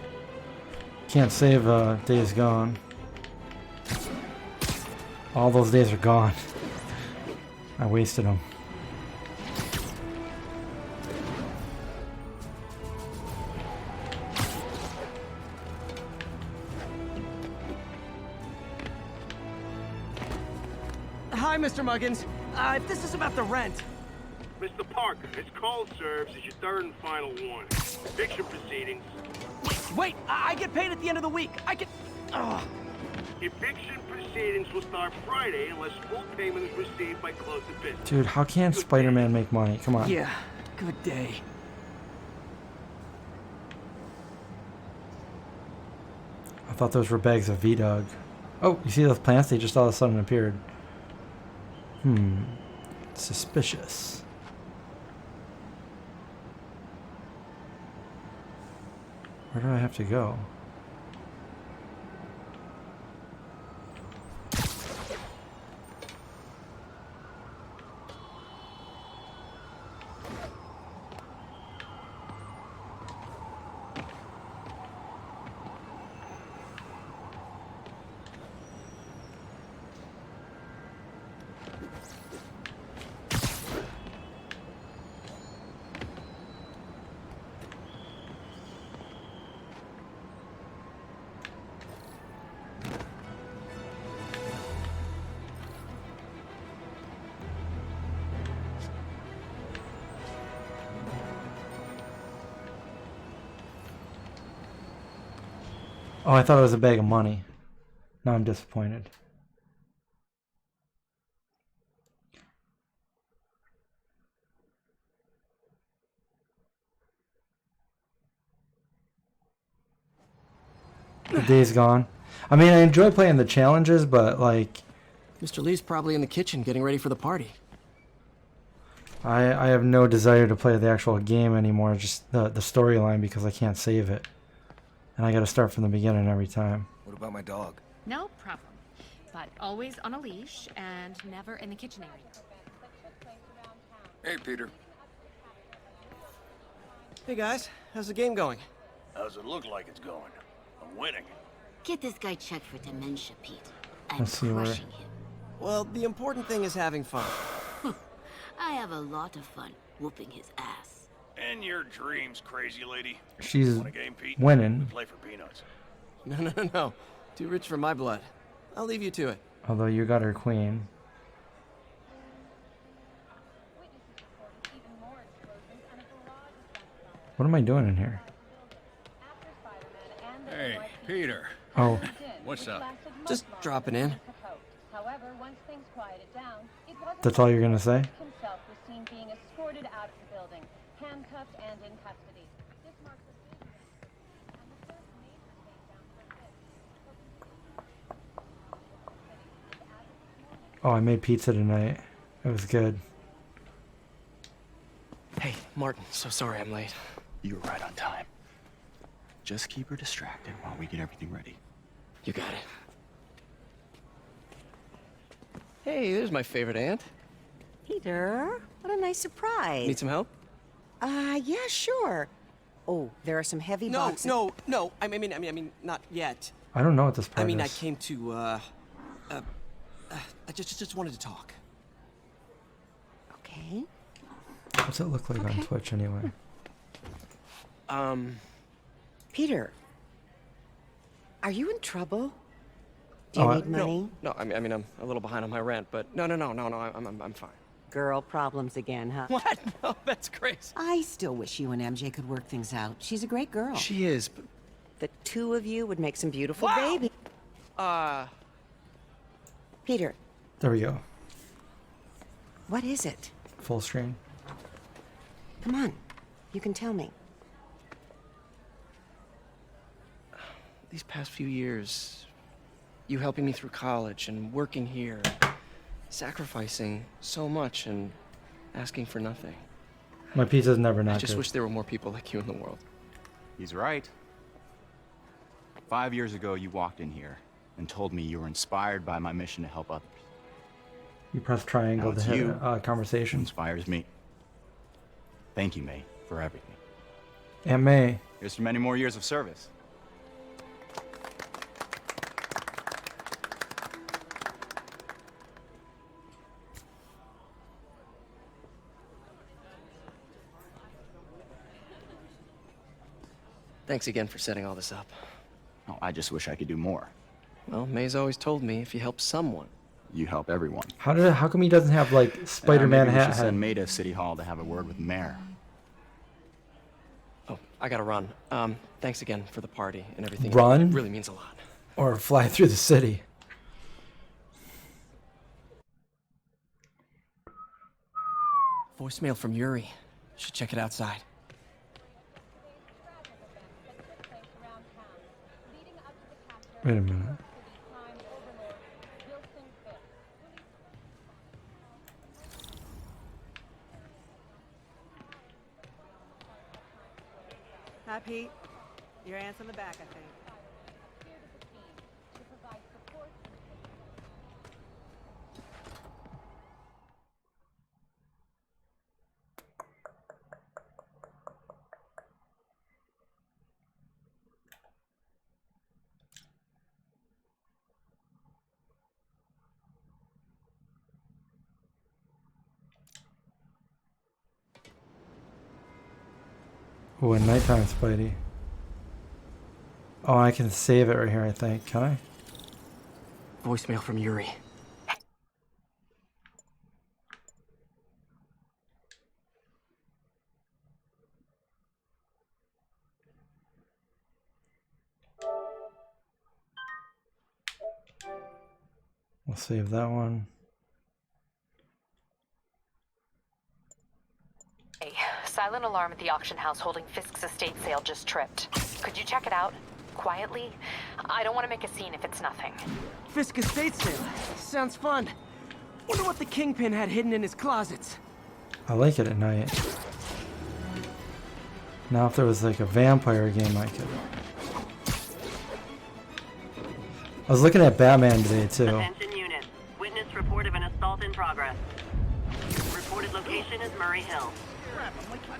Can't save Days Gone. All those days are gone. I wasted them. Mr. Muggins. If this is about the rent... Mr. Parker, this call serves as your third and final warning. Eviction proceedings. Wait, I get paid at the end of the week. I get... Ugh. Eviction proceedings will start Friday unless full payment is received by close of business. Dude, how can Spider-Man make money? Come on. Yeah, good day. I thought those were bags of V-Dog. Oh, you see those plants? They just all of a sudden appeared. Suspicious. Where do I have to go? Oh, I thought it was a bag of money. Now I'm disappointed. The day's gone. I mean, I enjoy playing the challenges, but like... Mr. Lee's probably in the kitchen getting ready for the party. I have no desire to play the actual game anymore, just the storyline, because I can't save it. And I gotta start from the beginning every time. What about my dog? No problem. But always on a leash and never in the kitchen area. Hey, Peter. Hey guys, how's the game going? How's it look like it's going? I'm winning. Get this guy checked for dementia, Pete. I'm Let's see where... crushing him. Well, the important thing is having fun. I have a lot of fun whooping his ass. In your dreams, crazy lady. She's Want a game, Pete? winning. We play for peanuts. No. Too rich for my blood. I'll leave you to it. Although you got her queen. What am I doing in here? Hey, Peter. Oh, What's up? Just dropping in. However, once things quieted down, it wasn't that's all you're gonna say? himself was seen being escorted out of the building, handcuffed and in custody. This marks the fifth and the first major takedown for Oh, I made pizza tonight. It was good. Hey, Martin, so sorry I'm late. You were right on time. Just keep her distracted while we get everything ready. You got it. Hey, there's my favorite aunt. Peter, what a nice surprise. Need some help? Yeah, sure. Oh, there are some heavy boxes. No. I mean, not yet. I don't know what this part is. I came to, I just wanted to talk. Okay. What's it look like on Twitch anyway? Peter, are you in trouble? Do you need money? No, I mean, I'm a little behind on my rent, but no, I'm fine. Girl problems again, huh? What? No, that's crazy. I still wish you and MJ could work things out. She's a great girl. She is, but... The two of you would make some beautiful Wow! babies. Peter. There we go. What is it? Full screen. Come on. You can tell me. These past few years, you helping me through college and working here, sacrificing so much and asking for nothing. My pizza's never not I just good. wish there were more people like you in the world. He's right. 5 years ago, you walked in here and told me you were inspired by my mission to help others. You press triangle to hit conversation. Inspires me. Thank you, May, for everything. Aunt May. Here's to many more years of service. Thanks again for setting all this up. Oh, I just wish I could do more. Well, May's always told me if you help someone, you help everyone. How come he doesn't have like Spider-Man Maybe we hat should send head? May to City Hall to have a word with Mayor. Oh, I gotta run. Thanks again for the party and everything. Run? It really means a lot. Or fly through the city? Voicemail from Yuri. Should check it outside. Wait a minute. Hi, Pete. Your aunt's in the back, I think. Oh, a nighttime Spidey. Oh, I can save it right here, I think. Can I? Voicemail from Yuri. We'll save that one. Hey, silent alarm at the auction house holding Fisk's estate sale just tripped. Could you check it out? Quietly? I don't want to make a scene if it's nothing. Fisk estate sale. Sounds fun. Wonder what the Kingpin had hidden in his closets. I like it at night. Now if there was like a vampire game I could... I was looking at Batman today too. Attention unit. Witness report of an assault in progress. Reported location is Murray Hill.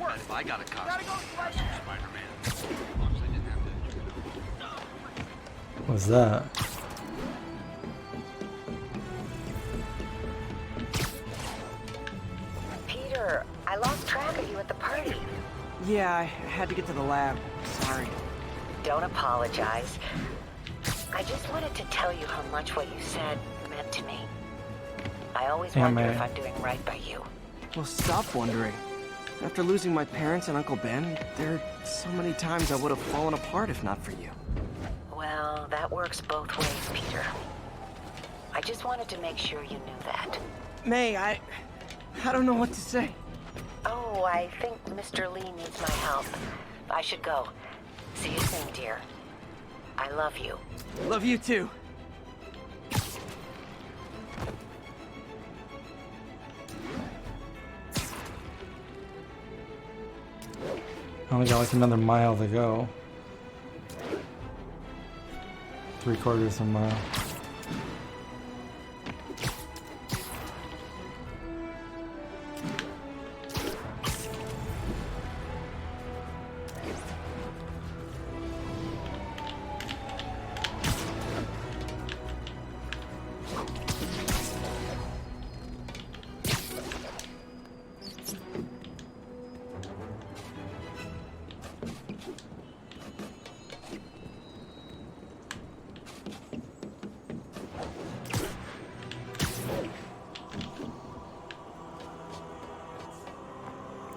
If I got a costume, Spider-Man. What was that? Peter, I lost track of you at the party. Yeah, I had to get to the lab. Sorry. Don't apologize. I just wanted to tell you how much what you said meant to me. I always wonder if I'm doing right by you. Well, stop wondering. After losing my parents and Uncle Ben, there are so many times I would have fallen apart if not for you. Well, that works both ways, Peter. I just wanted to make sure you knew that. May, I don't know what to say. Oh, I think Mr. Lee needs my help. I should go. See you soon, dear. I love you. Love you too. I only got like another mile to go. 3/4 of a mile.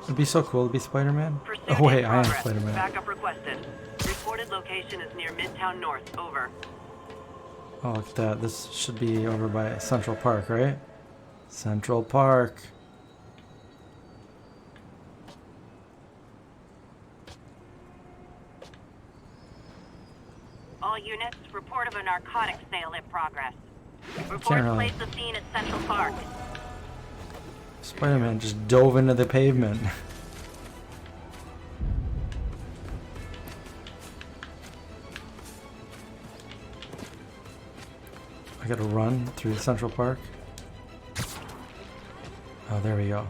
It'd be so cool to be Spider-Man. Oh wait, I am Spider-Man. Backup requested. Reported location is near Midtown North. Over. Oh, look at that. This should be over by Central Park, right? Central Park. All units, report of a narcotics sale in progress. Reports Can't really- place the scene at Central Park. Spider-Man just dove into the pavement. I gotta run through Central Park. Oh, there we go.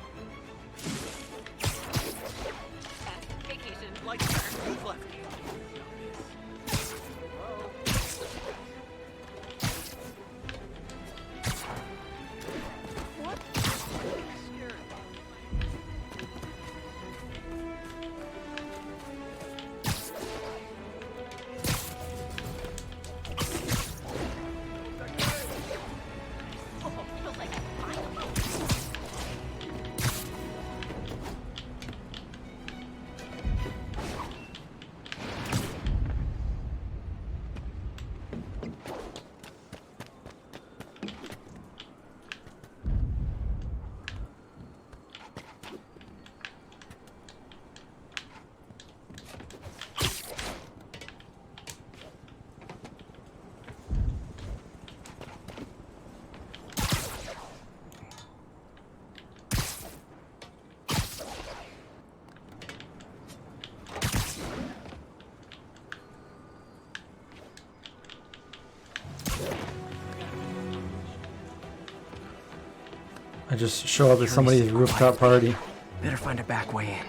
I just show up at somebody's rooftop party. Better find a back way in.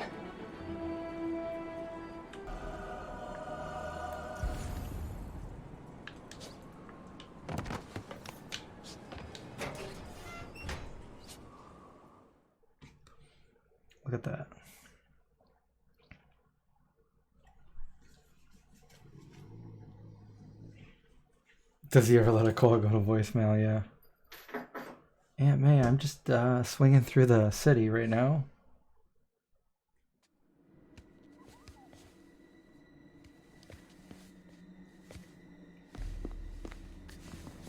Look at that. Does he ever let a call go to voicemail? Yeah. Aunt May, I'm just swinging through the city right now.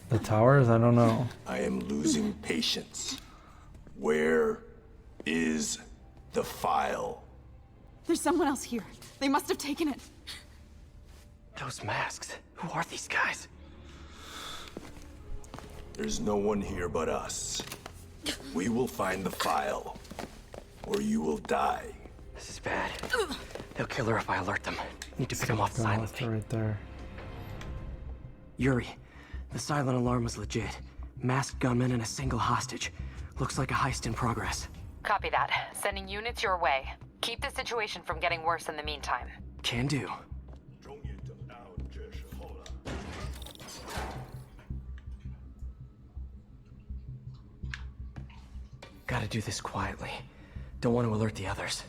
The towers? I don't know. I am losing patience. Where is the file? There's someone else here. They must have taken it. Those masks. Who are these guys? There's no one here but us. We will find the file, or you will die. This is bad. They'll kill her if I alert them. Need to pick them off silently. Right there. Yuri, the silent alarm was legit. Masked gunmen and a single hostage. Looks like a heist in progress. Copy that. Sending units your way. Keep the situation from getting worse in the meantime. Can do. Gotta do this quietly. Don't want to alert the others.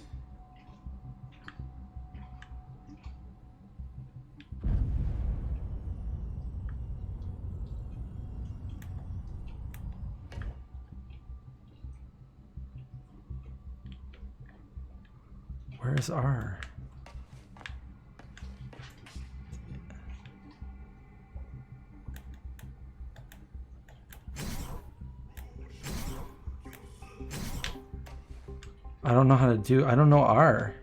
Where's R? I don't know how to do. I don't know R.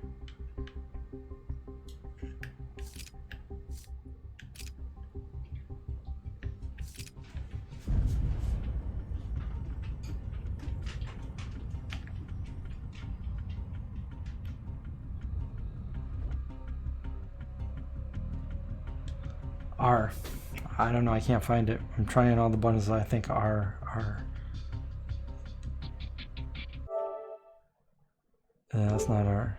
R. I don't know. I can't find it. I'm trying all the buttons that I think are R. Yeah, that's not R.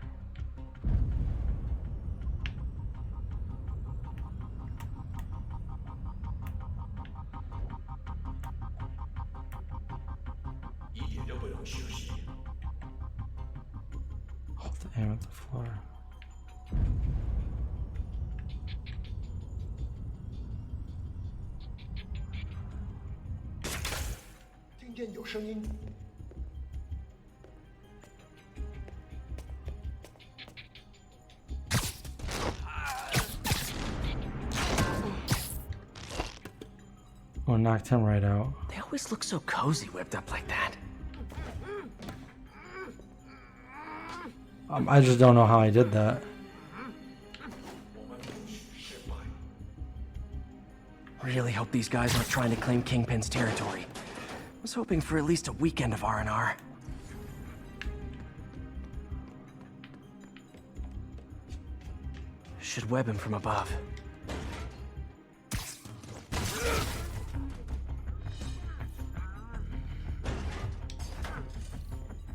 Hold the aim at the floor. Oh, knocked him right out. They always look so cozy whipped up like that. I just don't know how I did that. Really hope these guys aren't trying to claim Kingpin's territory. Was hoping for at least a weekend of R&R. Should web him from above.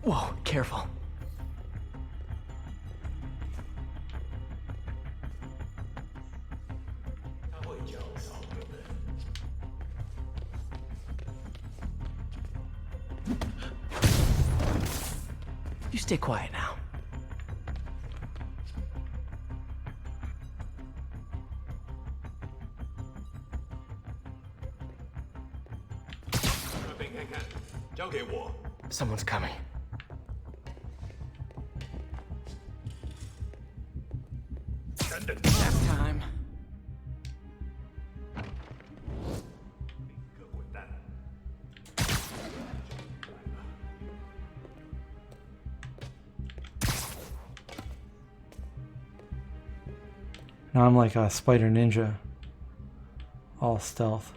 Whoa, careful. You stay quiet now. Someone's coming. Nap time. Now I'm like a spider ninja. All stealth.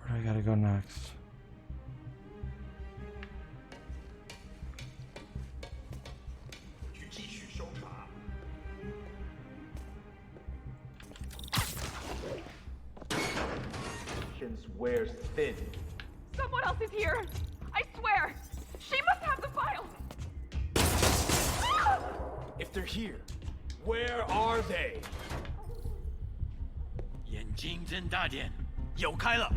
Where do I gotta go next? conscience wears thin. Someone else is here! I swear! She must have the file! If they're here, where are they? 眼睛睁大点，有开了。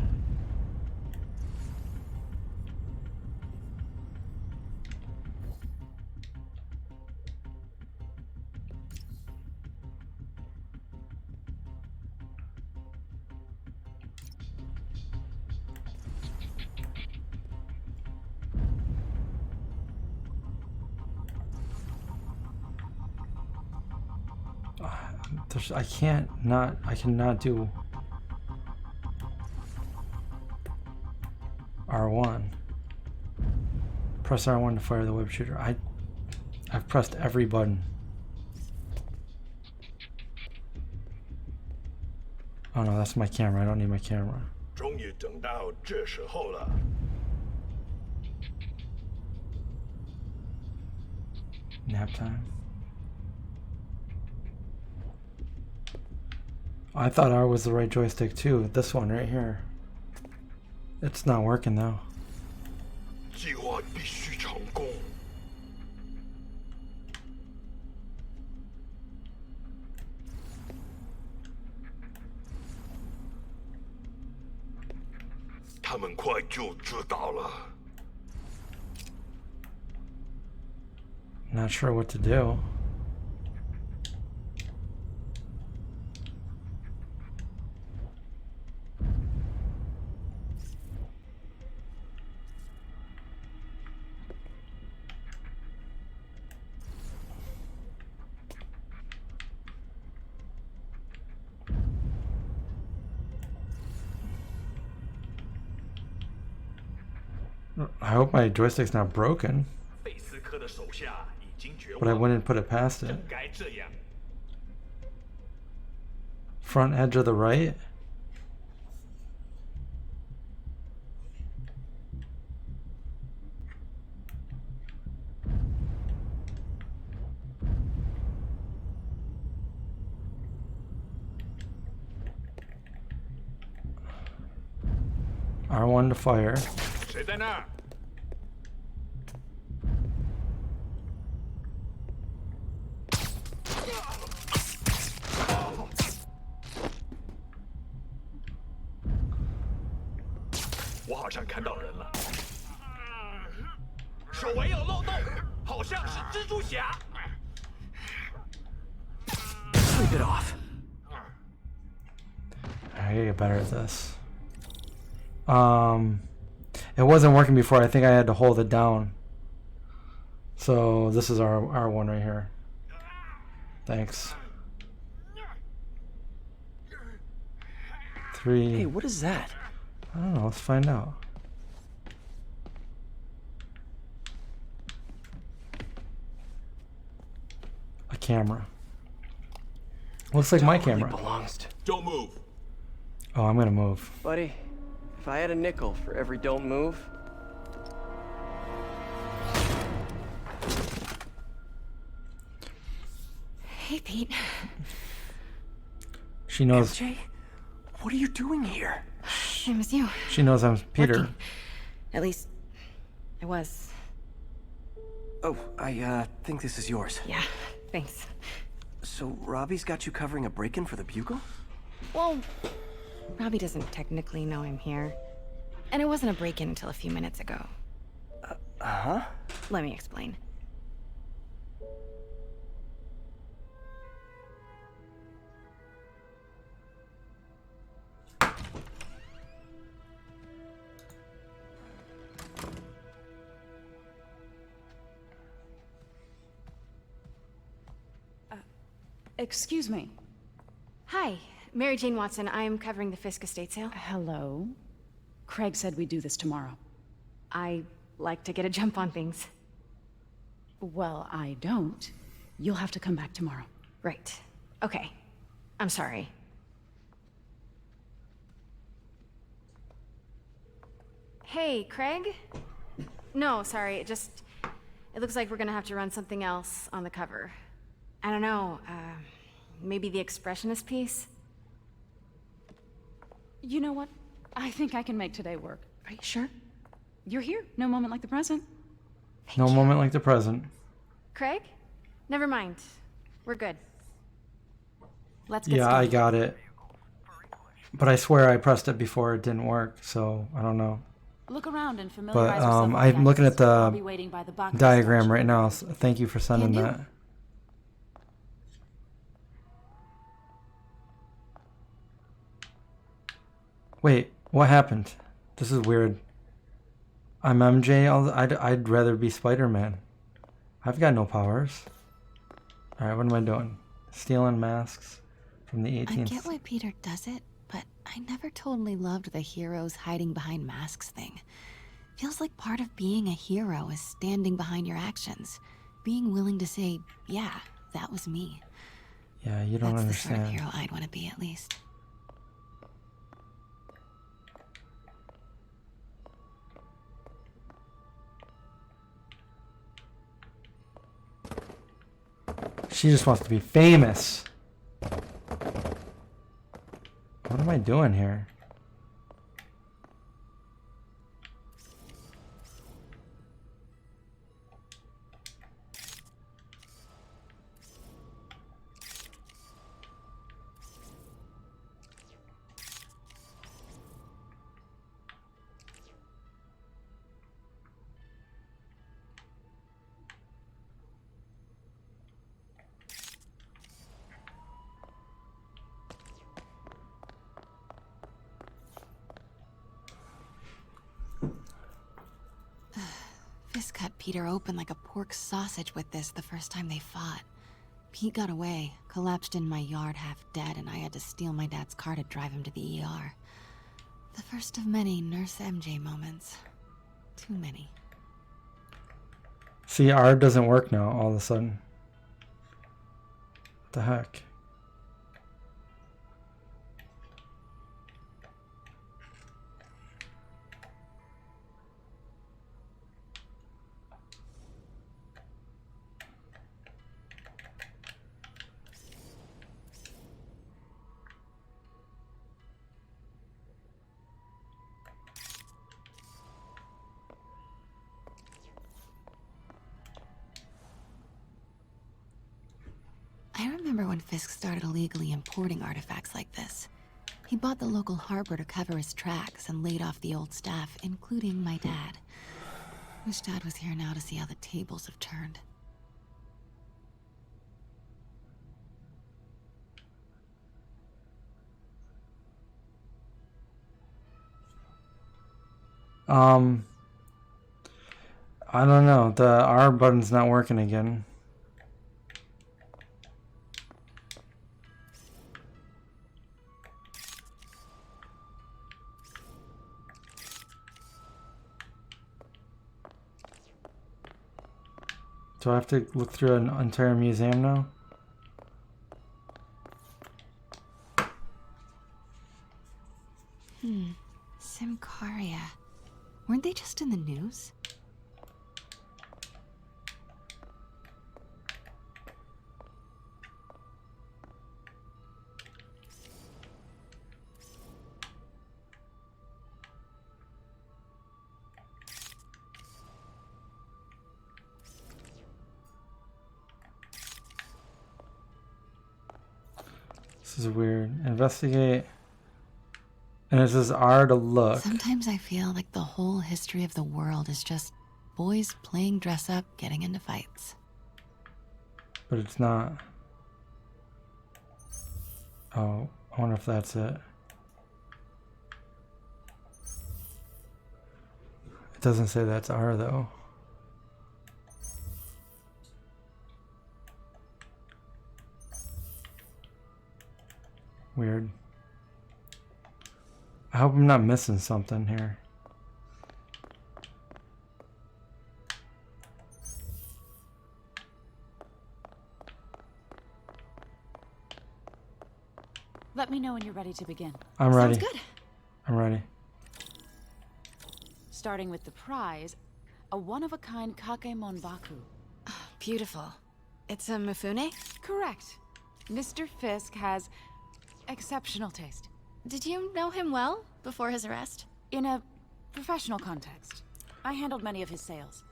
I cannot do R1. Press R1 to fire the web shooter. I've pressed every button. Oh no, that's my camera. I don't need my camera. 终于等到这时候了。 Nap time. I thought R was the right joystick too. This one right here. It's not working though. 计划必须成功。他们快就知道了。 Not sure what to do. I hope my joystick's not broken. 贝斯科的手下已经绝望， But I wouldn't put it past it. 正该这样。 Front edge of the right? R1 to fire. 谁在那儿？ 我好像看到人了，手围有漏洞，好像是蜘蛛侠。 Sleep it off. I gotta get better at this. It wasn't working before. I think I had to hold it down. So this is our R1 right here. Thanks. 3. Hey, what is that? I don't know. Let's find out. A camera. Looks like my camera. Belongs to... Don't move. Oh, I'm gonna move. Buddy, if I had a nickel for every don't move... Hey, Pete. She knows. MJ, what are you doing here? Same as you. She knows I'm Peter. Working. At least, I was. Oh, I think this is yours. Yeah, thanks. So Robbie's got you covering a break-in for the Bugle? Well, Robbie doesn't technically know I'm here. And it wasn't a break-in until a few minutes ago. Uh-huh? Let me explain. Excuse me. Hi, Mary Jane Watson. I'm covering the Fisk estate sale. Hello. Craig said we'd do this tomorrow. I like to get a jump on things. Well, I don't. You'll have to come back tomorrow. Right. Okay. I'm sorry. Hey, Craig? No, sorry. It looks like we're gonna have to run something else on the cover. I don't know, maybe the expressionist piece? You know what? I think I can make today work. Are you sure? You're here. No moment like the present. No moment like the present. Craig? Never mind. We're good. Let's get Yeah, started. I got it. But I swear I pressed it before it didn't work, so I don't know. Look around and But familiarize yourself with I'm the looking at axis. I'll be the waiting by the box diagram station. right now, so thank you for sending Can do. that. Wait, what happened? This is weird. I'm MJ. I'd rather be Spider-Man. I've got no powers. Alright, what am I doing? Stealing masks from the 18th. I get why Peter does it, but I never totally loved the heroes hiding behind masks thing. Feels like part of being a hero is standing behind your actions. Being willing to say, yeah, that was me. Yeah, you don't That's the sort of understand. hero I'd want to be, at least. She just wants to be famous. What am I doing here? Fisk cut Peter open like a pork sausage with this the first time they fought. Pete got away, collapsed in my yard half dead, and I had to steal my dad's car to drive him to the ER. The first of many Nurse MJ moments. Too many. See, R doesn't work now all of a sudden. What the heck? I remember when Fisk started illegally importing artifacts like this. He bought the local harbor to cover his tracks and laid off the old staff, including my dad. Wish Dad was here now to see how the tables have turned. I don't know. The R button's not working again. Do I have to look through an entire museum now? Symkaria. Weren't they just in the news? This is weird. Investigate. And it says R to look. Sometimes I feel like the whole history of the world is just boys playing dress up, getting into fights. But it's not. Oh, I wonder if that's it. It doesn't say that's R though. Weird. I hope I'm not missing something here. Let me know when you're ready to begin. I'm ready. Sounds good. I'm ready. Starting with the prize, a one-of-a-kind Kake Monbaku. Beautiful. It's a Mifune? Correct. Mr. Fisk has exceptional taste. Did you know him well before his arrest? In a professional context. I handled many of his sales.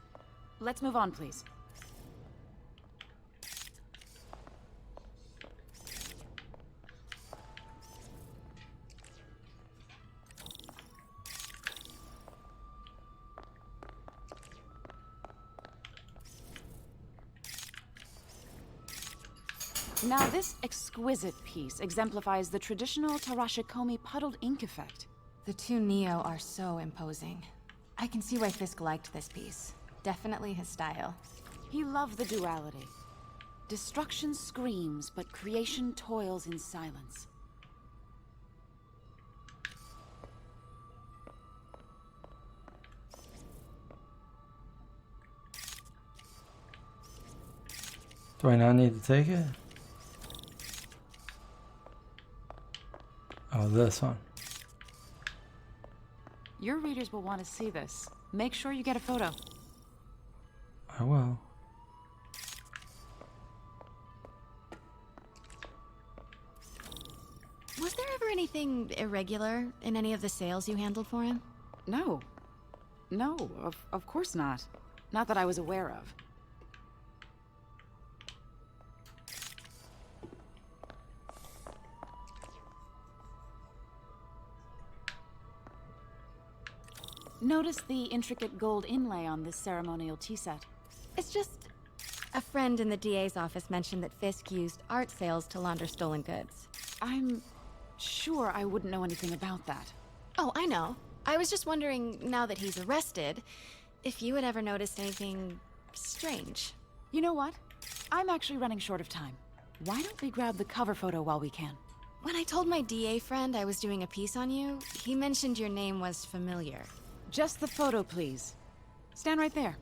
Let's move on, please. Now, this exquisite piece exemplifies the traditional Tarashikomi puddled ink effect. The two Neo are so imposing. I can see why Fisk liked this piece. Definitely his style. He loved the duality. Destruction screams, but creation toils in silence. Do I not need to take it? Oh, this one. Your readers will want to see this. Make sure you get a photo. I will. Was there ever anything irregular in any of the sales you handled for him? No. No, of course not. Not that I was aware of. Notice the intricate gold inlay on this ceremonial tea set. It's just... a friend in the DA's office mentioned that Fisk used art sales to launder stolen goods. I'm sure I wouldn't know anything about that. Oh, I know. I was just wondering, now that he's arrested, if you had ever noticed anything strange. You know what? I'm actually running short of time. Why don't we grab the cover photo while we can? When I told my DA friend I was doing a piece on you, he mentioned your name was familiar. Just the photo, please. Stand right there.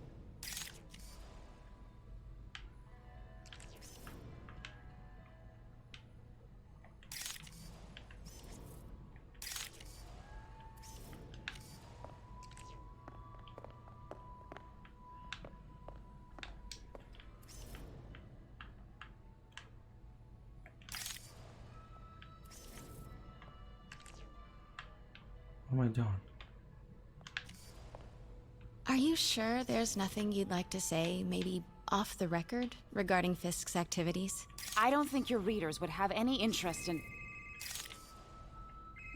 What am I doing? Are you sure there's nothing you'd like to say, maybe off the record, regarding Fisk's activities? I don't think your readers would have any interest in...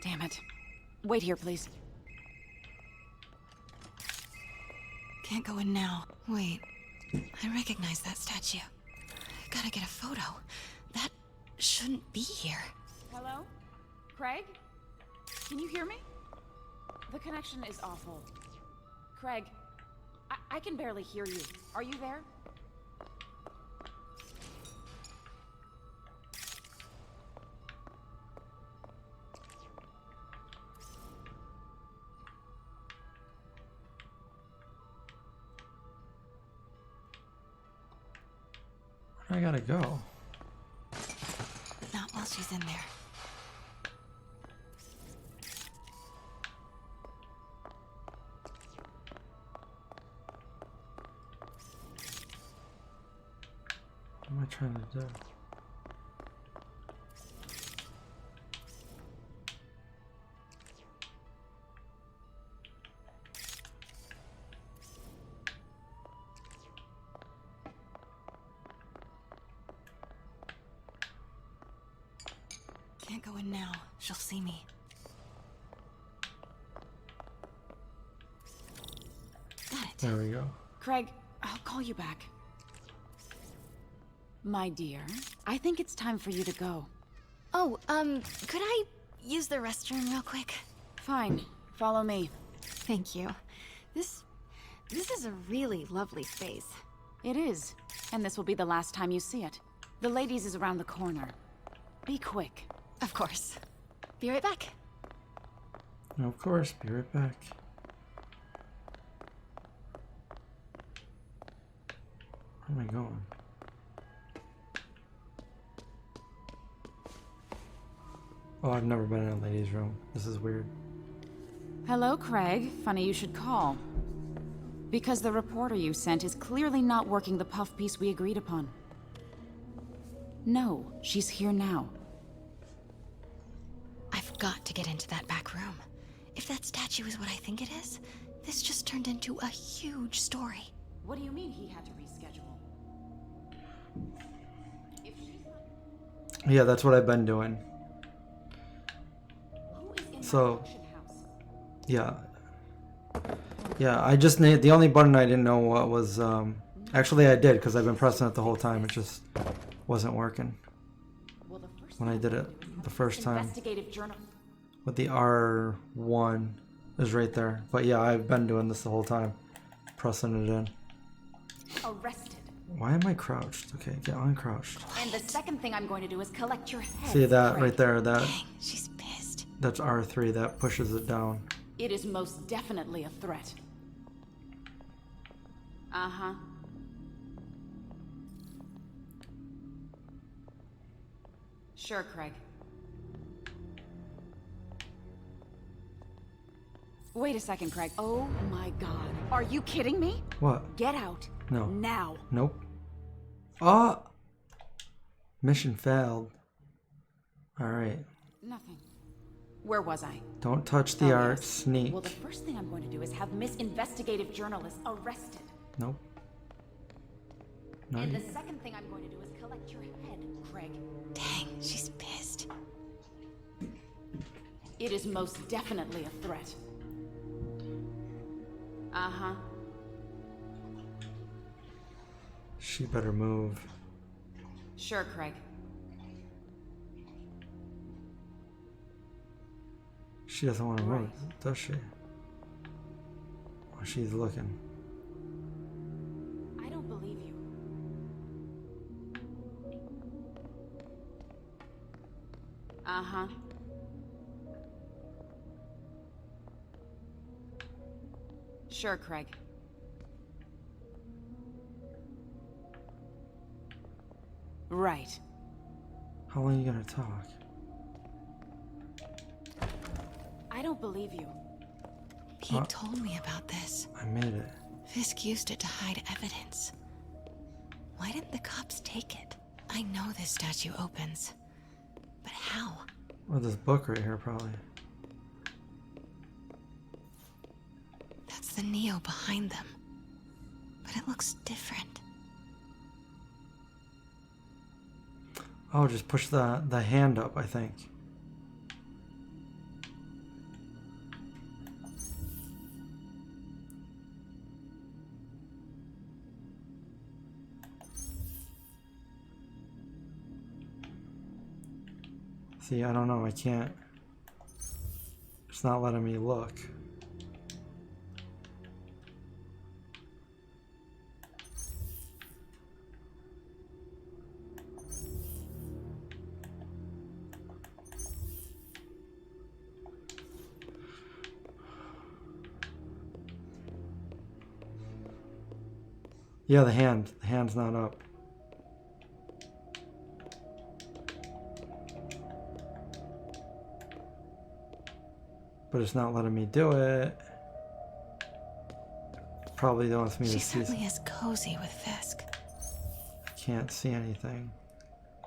Damn it. Wait here, please. Can't go in now. Wait. I recognize that statue. Gotta get a photo. That shouldn't be here. Hello? Craig? Can you hear me? The connection is awful. Craig, I can barely hear you. Are you there? Where do I gotta go? Not while she's in there. What am I trying to do? Can't go in now. She'll see me. Got it. There we go. Craig, I'll call you back. My dear, I think it's time for you to go. Oh, could I use the restroom real quick? Fine. Follow me. Thank you. This is a really lovely space. It is. And this will be the last time you see it. The ladies is around the corner. Be quick. Of course. Be right back. Of course, be right back. Where am I going? Oh, I've never been in a ladies' room. This is weird. Hello, Craig. Funny you should call. Because the reporter you sent is clearly not working the puff piece we agreed upon. No, she's here now. I've I've got to get into that back room. If that statue is what I think it is, this just turned into a huge story. What do you mean he had to reschedule? Yeah, that's what I've been doing. So, yeah. Yeah, I just need, the only button I didn't know what was, actually I did, because I've been pressing it the whole time, it just wasn't working. When I did it the first time. Investigative journal. With the R1 is right there. But yeah, I've been doing this the whole time. Pressing it in. Arrested. Why am I crouched? Okay, get uncrouched. And the second thing I'm going to do is collect your head. See that Craig. right there? That. Dang, she's pissed. That's R3. That pushes it down. It is most definitely a threat. Uh-huh. Sure, Craig. Wait a second, Craig. Oh my god. Are you kidding me? What? Get out. No. Now. Nope. Ah! Mission failed. Alright. Nothing. Where was I? Don't touch the art. Yes. Sneak. Well, the first thing I'm going to do is have Miss Investigative Journalist arrested. Nope. No, And you- the second thing I'm going to do is collect your head, Craig. Dang, she's pissed. It is most definitely a threat. Uh-huh. She better move. Sure, Craig. She doesn't want to move, does she? Oh, she's looking. I don't believe you. Uh-huh. Sure, Craig. Right. How long are you gonna talk? I don't believe you. Pete told me about this. I made it. Fisk used it to hide evidence. Why didn't the cops take it? I know this statue opens. But how? Well, this book right here, probably. That's the Neo behind them. But it looks different. Oh, just push the hand up, I think. See, I don't know, I can't. It's not letting me look. Yeah, the hand's not up. But it's not letting me do it. Probably don't want me She to see. certainly is cozy with Fisk. I can't see anything.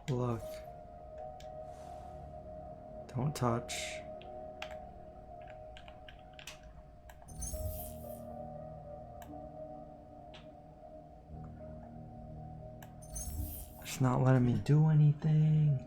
Look. Don't touch. It's not letting me do anything.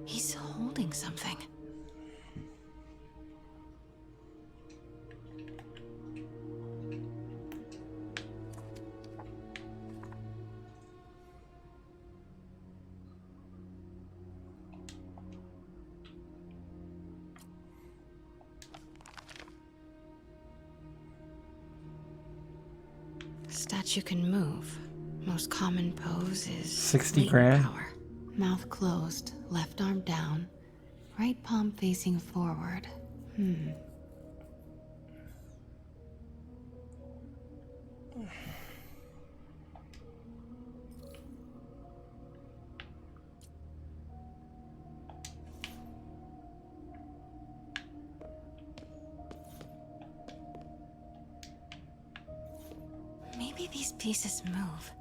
He's holding something. Statue can move. Most common pose is 60 latent grand. power. Mouth closed, left arm down, right palm facing forward. these pieces move?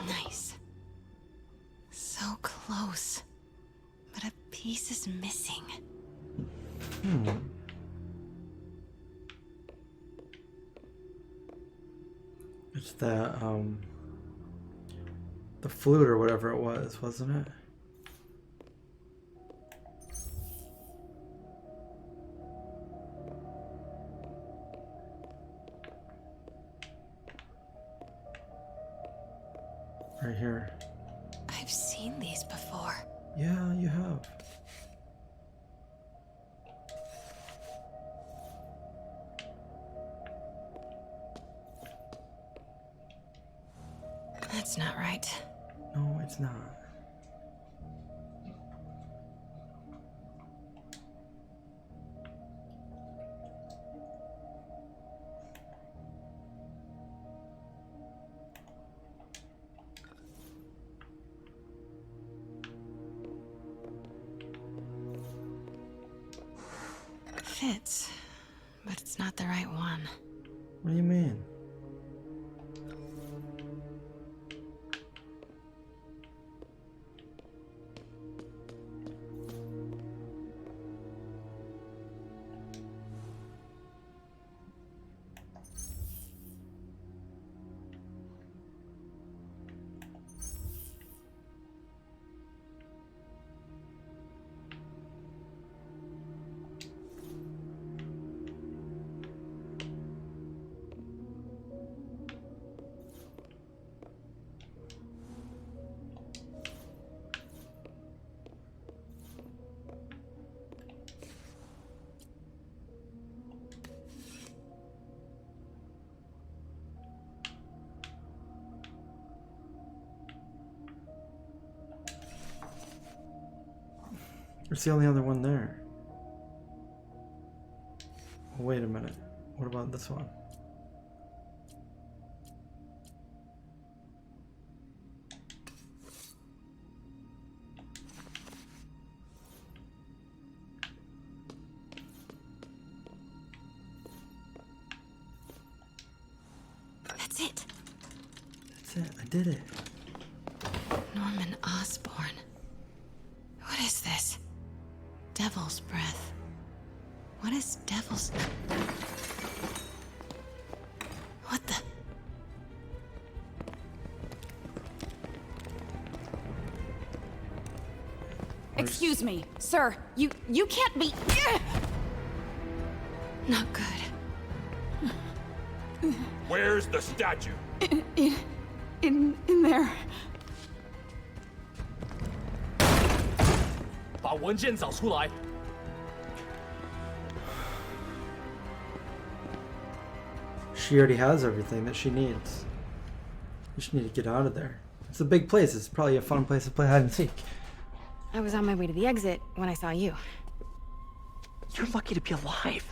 Nice. So close. But a piece is missing. It's the flute or whatever it was, wasn't it? Right here. I've seen these before. Yeah, you have. That's not right. No, it's not. Fits, but it's not the right one. What do you mean? It's the only other one there. Oh, wait a minute. What about this one? That's it. That's it. I did it. Norman Osborn. What is this? Devil's breath. What is devil's... What the... Excuse me, sir. You can't be... Not good. Where's the statue? In there. 把文件找出来。 She already has everything that she needs. We just need to get out of there. It's a big place. It's probably a fun place to play hide and seek. I was on my way to the exit when I saw you. You're lucky to be alive.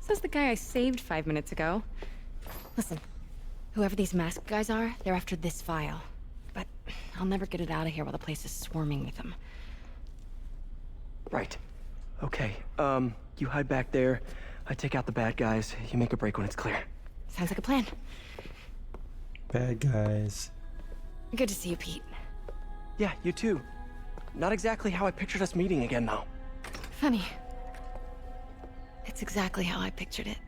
Says the guy I saved 5 minutes ago. Listen, whoever these masked guys are, they're after this file. But I'll never get it out of here while the place is swarming with them. Right. Okay, you hide back there. I take out the bad guys. You make a break when it's clear. Sounds like a plan. Bad guys. Good to see you, Pete. Yeah, you too. Not exactly how I pictured us meeting again, though. Funny. It's exactly how I pictured it.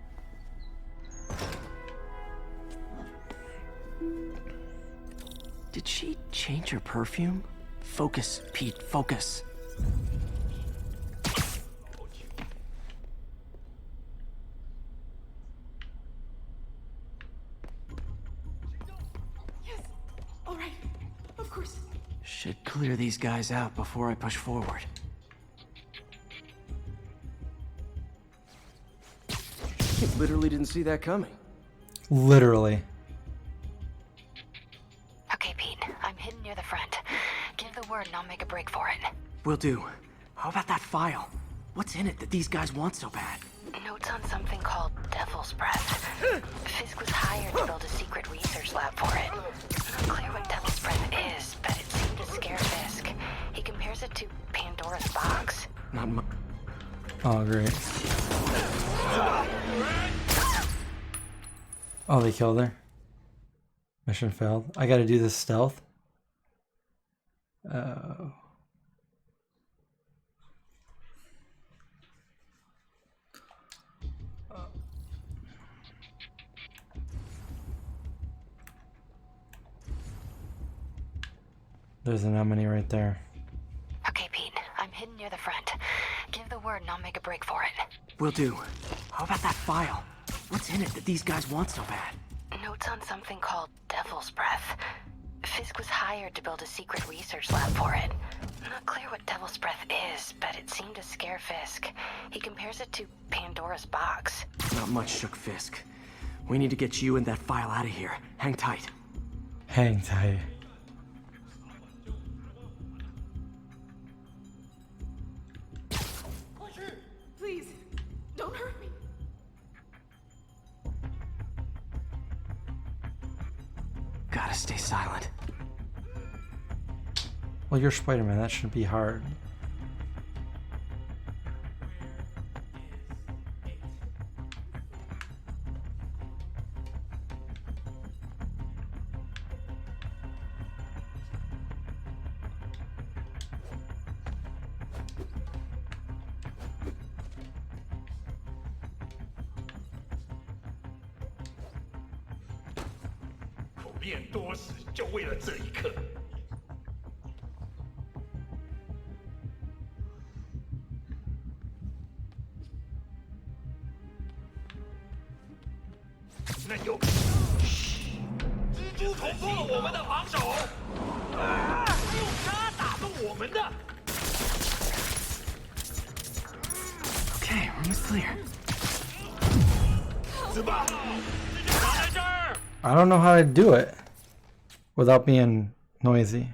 Did she change her perfume? Focus, Pete, focus. Yes. All right. Of course. clear these guys out before I push forward. You literally didn't see that coming. Literally. Okay, Pete. I'm hidden near the front. Give the word and I'll make a break for it. Will do. How about that file? What's in it that these guys want so bad? Notes on something called Devil's Breath. Fisk was hired to build a secret research lab for it. Not clear what Devil's Breath is, but it seemed to scare Fisk. He compares it to Pandora's box. Not much. Oh, great. Oh, they killed her. Mission failed. I gotta do this stealth. Oh. There's an enemy right there. Okay, Pete. I'm hidden near the front. Give the word and I'll make a break for it. Will do. How about that file? What's in it that these guys want so bad? Notes on something called Devil's Breath. Fisk was hired to build a secret research lab for it. Not clear what Devil's Breath is, but it seemed to scare Fisk. He compares it to Pandora's box. Not much shook Fisk. We need to get you and that file out of here. Hang tight. Hang tight. Please, don't hurt me. Gotta stay silent. Well, you're Spider-Man. That shouldn't be hard. Okay, room is clear. I don't know how to do it without being noisy.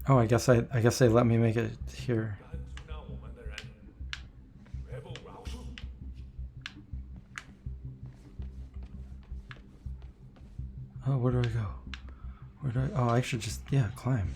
Oh, I guess they let me make it here. Oh, where do I go? Where do I? Oh, I should just, yeah, climb.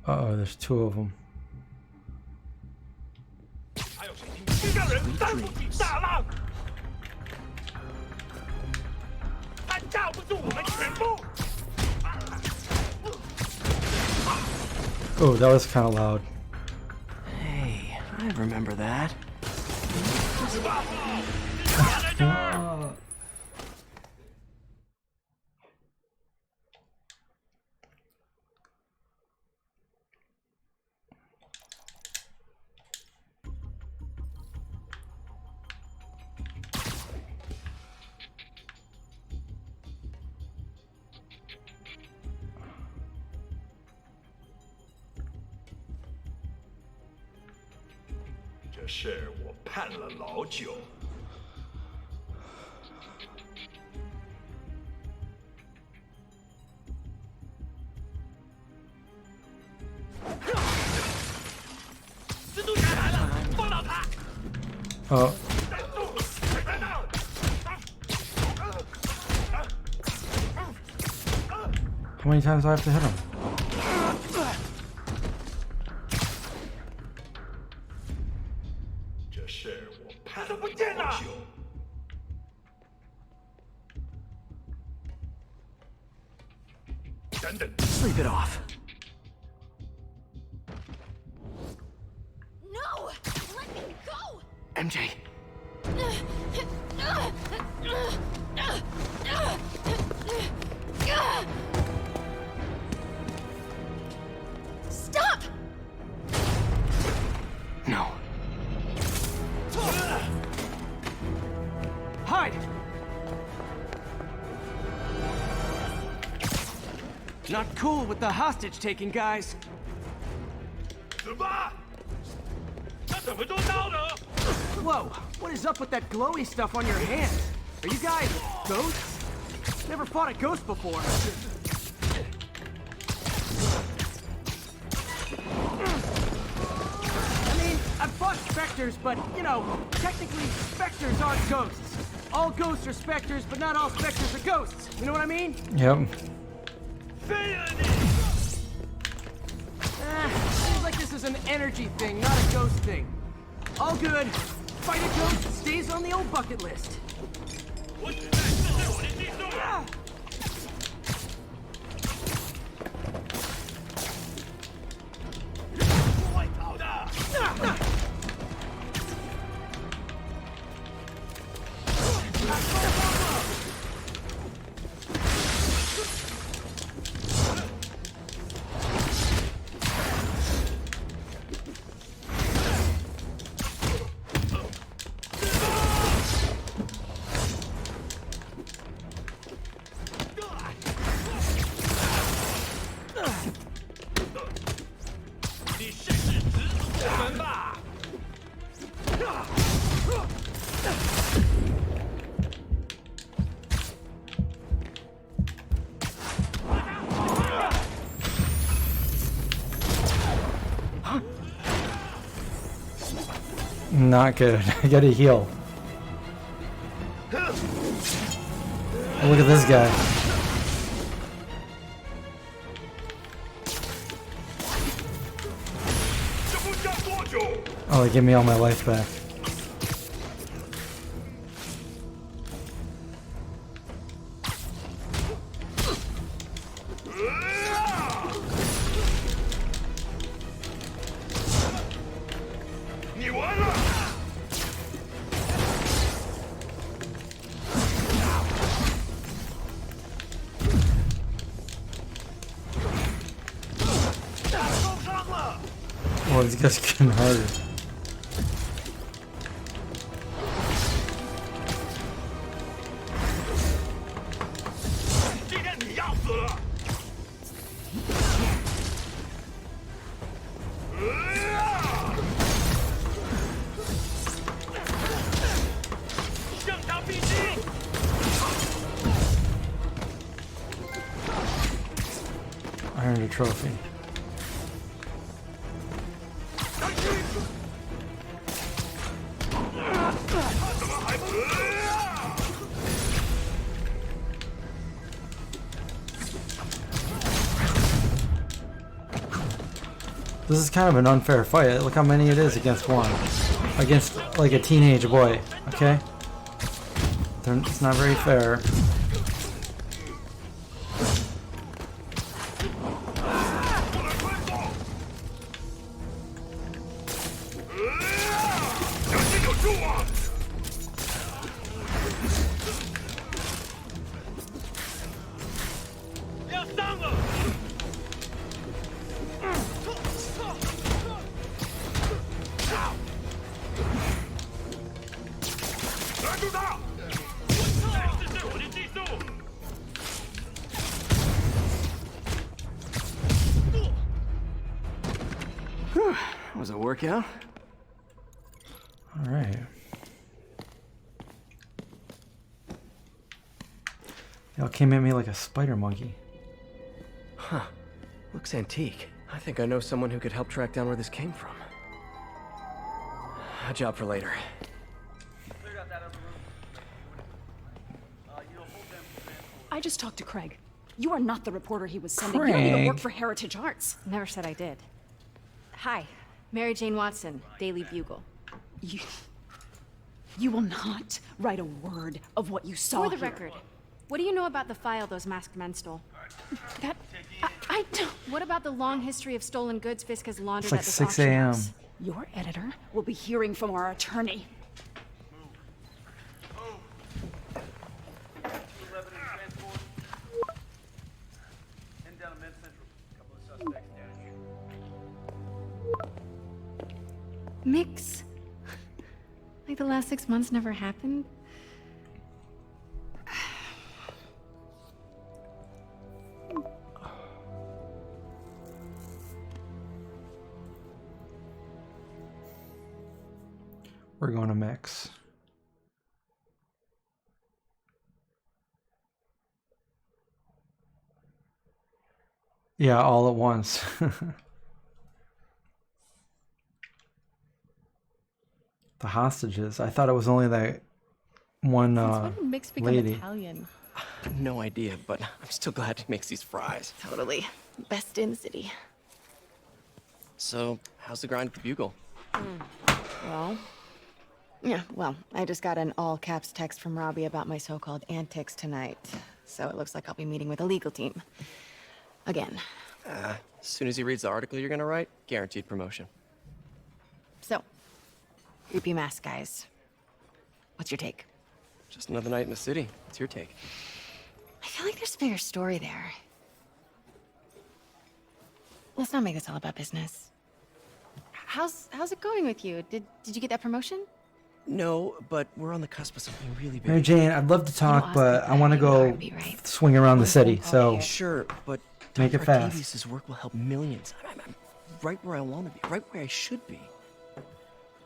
Uh-oh, there's two of them. Oh, that was kind of loud. Hey, I remember that. Oh. How many times do I have to hit him? Sleep it off. No! Let me go! MJ. Stop! No. Hide! Not cool with the hostage taking, guys. Whoa, what is up with that glowy stuff on your hands? Are you guys ghosts? Never fought a ghost before. I mean, I've fought specters, but, you know, technically specters aren't ghosts. All ghosts are specters, but not all specters are ghosts. You know what I mean? Yep. Seems like this is an energy thing, not a ghost thing. All good. Fight a ghost stays on the old bucket list. Not good. I gotta heal. Oh, look at this guy. Oh, they give me all my life back. Oh, these guys are getting harder. I earned a trophy. This is kind of an unfair fight. Look how many it is against one. Against, like, a teenage boy, okay? It's not very fair. Was a workout? All right. Y'all came at me like a spider monkey. Huh. Looks antique. I think I know someone who could help track down where this came from. A job for later. I just talked to Craig. You are not the reporter he was sending. You don't even work for Heritage Arts. Never said I did. Hi, Mary Jane Watson, Daily Bugle. You will not write a word of what you saw For the here. record, What do you know about the file those masked men stole? I don't. What about the long history of stolen goods Fisk has laundered It's like at this 6 auction a.m. house? Your editor will be hearing from our attorney. Mix. Like the last 6 months never happened? We're going to mix. Yeah, all at once. The hostages. I thought it was only that one When did Mix become lady. Italian? No idea, but I'm still glad he makes these fries. Totally. Best in the city. So, how's the grind at the Bugle? Well, I just got an all-caps text from Robbie about my so-called antics tonight. So it looks like I'll be meeting with the legal team. Again. As soon as he reads the article you're gonna write, guaranteed promotion. So, creepy mask guys. What's your take? Just another night in the city. What's your take? I feel like there's a bigger story there. Let's not make this all about business. How's it going with you? Did you get that promotion? No, but we're on the cusp of something really big. Mary Jane, I'd love to talk, but I want to go swing around the city, so Sure, but make it Dr. fast. Arcadius' work will help millions. I'm right where I want to be, right where I should be.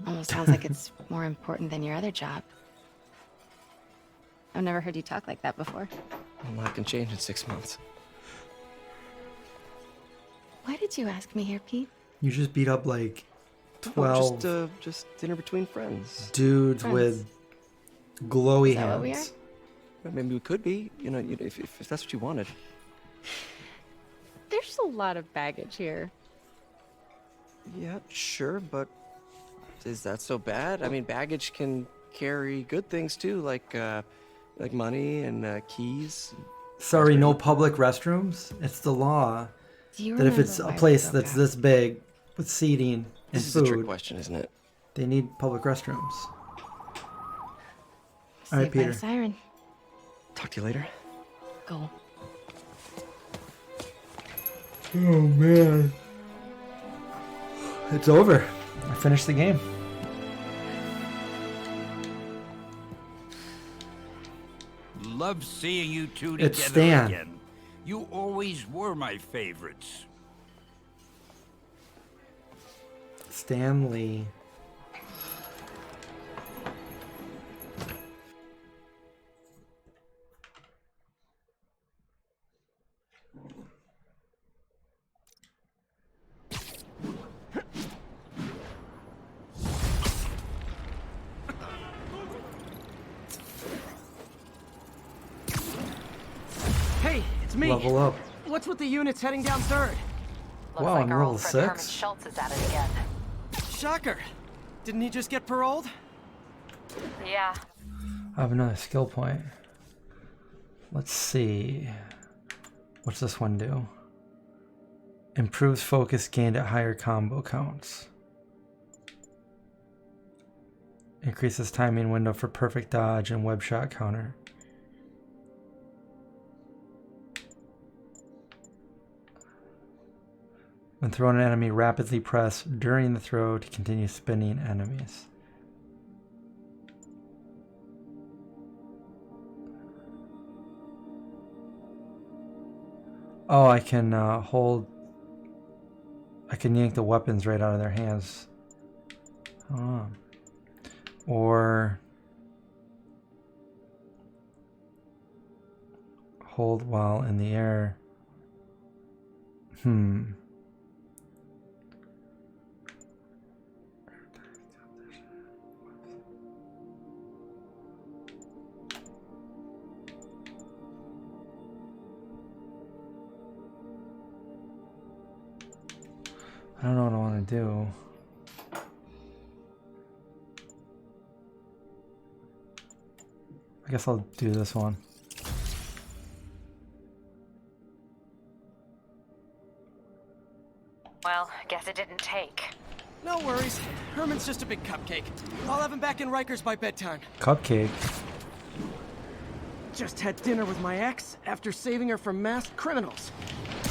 Almost sounds like it's more important than your other job. I've never heard you talk like that before. A lot can change in 6 months. Why did you ask me here, Pete? You just beat up like 12 Just dinner between friends. dudes with glowy hands. Well, maybe we could be, if that's what you wanted. There's a lot of baggage here. Yeah, sure, but is that so bad? I mean, baggage can carry good things too, like money and keys. Sorry, no public restrooms? It's the law Do you that if it's remember a why place we broke that's up? this big with seating and This is food, a trick question, isn't it? they need public restrooms. Saved All right, by the Peter. siren. Talk to you later. Go. Oh man. It's over. I finished the game. Love seeing you two together It's Stan. again. You always were my favorites. Stanley. Hey, it's me. Level up. What's with the units heading down third? Looks Wow, like on our roll old friend Herman 6. Schultz is at it again. Shocker. Didn't he just get paroled? Yeah. I have another skill point. Let's see. What's this one do? Improves focus gained at higher combo counts. Increases timing window for perfect dodge and web shot counter. When throwing an enemy, rapidly press during the throw to continue spinning enemies. Oh, I can hold... I can yank the weapons right out of their hands. Oh. Or... hold while in the air. I don't know what I want to do. I guess I'll do this one. Well, guess it didn't take. No worries. Herman's just a big cupcake. I'll have him back in Rikers by bedtime. Cupcake. Just had dinner with my ex after saving her from masked criminals.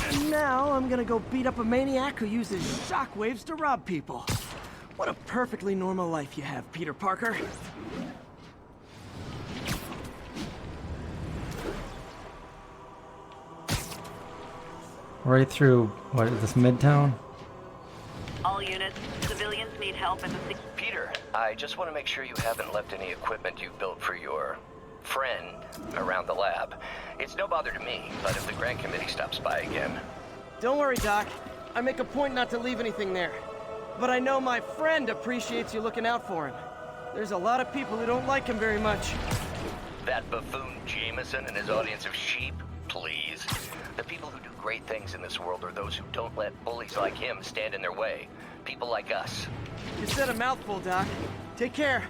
And now I'm gonna go beat up a maniac who uses shockwaves to rob people. What a perfectly normal life you have, Peter Parker. Right through, what, this Midtown? All units, civilians need help at the... Peter, I just want to make sure you haven't left any equipment you built for your friend around the lab. It's no bother to me, but if the Grant Committee stops by again... Don't worry, Doc. I make a point not to leave anything there. But I know my friend appreciates you looking out for him. There's a lot of people who don't like him very much. That buffoon Jameson and his audience of sheep? Please. The people who do great things in this world are those who don't let bullies like him stand in their way. People like us. You said a mouthful, Doc. Take care.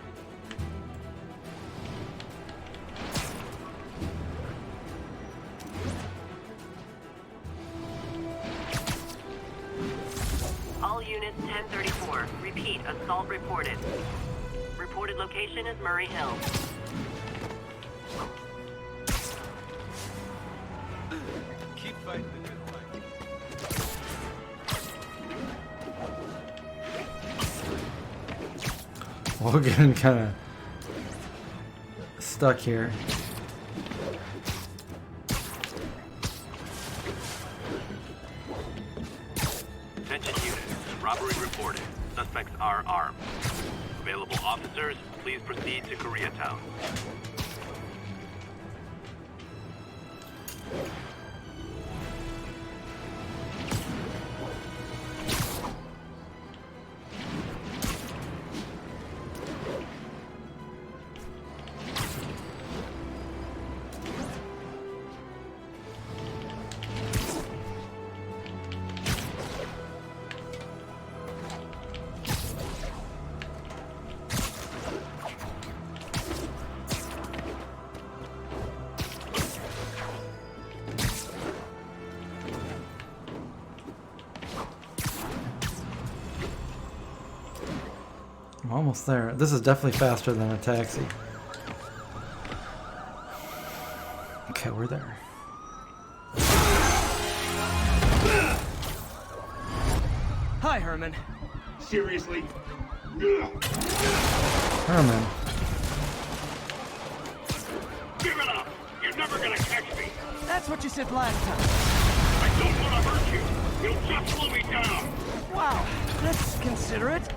All units 1034. Repeat, assault reported. Reported location is Murray Hill. Keep fighting the good fight. We're getting kind of stuck here. Attention units. Robbery reported. Suspects are armed. Available officers, please proceed to Koreatown. I'm almost there. This is definitely faster than a taxi. Okay, we're there. Hi, Herman. Seriously? Herman. Give it up! You're never gonna catch me! That's what you said last time. I don't want to hurt you! You'll just slow me down! Wow, that's considerate.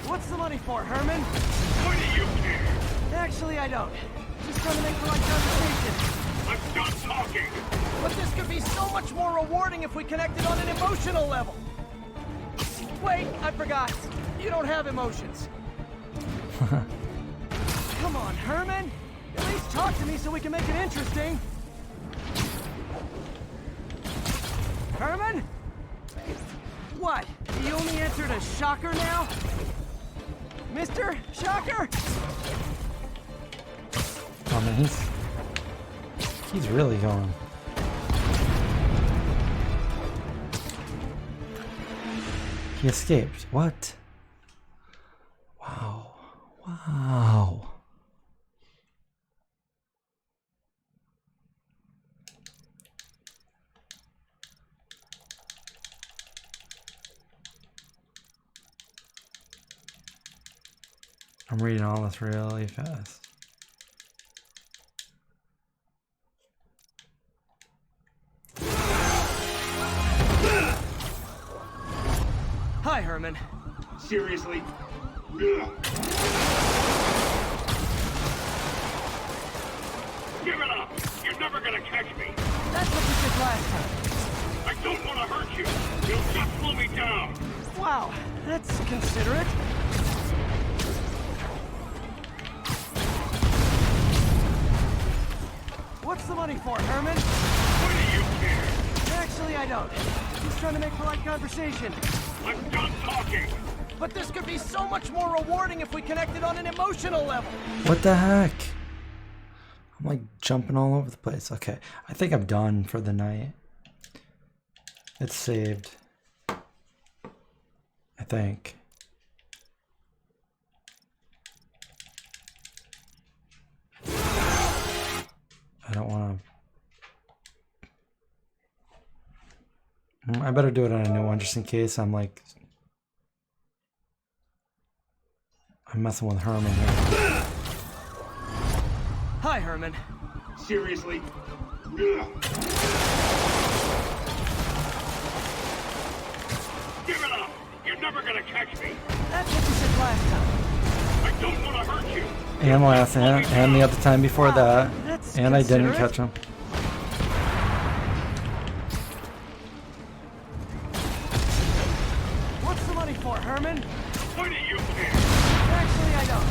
What's the money for, Herman? Why do you care? Actually, I don't. Just trying to make polite conversation. I'm done talking! But this could be so much more rewarding if we connected on an emotional level. Wait, I forgot. You don't have emotions. Come on, Herman. At least talk to me so we can make it interesting. Herman? What? You only answered a shocker now? Mr. Shocker? Oh man, he's really going. He escaped. What? Wow. Wow. I'm reading all this really fast. Hi, Herman. Seriously? Give it up! You're never gonna catch me! That's what you said last time. I don't want to hurt you! You'll just slow me down! Wow, that's considerate. What's the money for, Herman? Why do you care? Actually, I don't. Just trying to make polite conversation. I'm done talking! But this could be so much more rewarding if we connected on an emotional level. What the heck? I'm like jumping all over the place. Okay, I think I'm done for the night. It's saved. I think. I don't want to... I better do it on a new one just in case I'm like... I'm messing with Herman here. Hi, Herman. Seriously? Give it up! You're never gonna catch me! That's what you said last time. I don't want to hurt you! And last and the other time before that. And I didn't catch him. What's the money for, Herman? What do you care? Actually, I don't.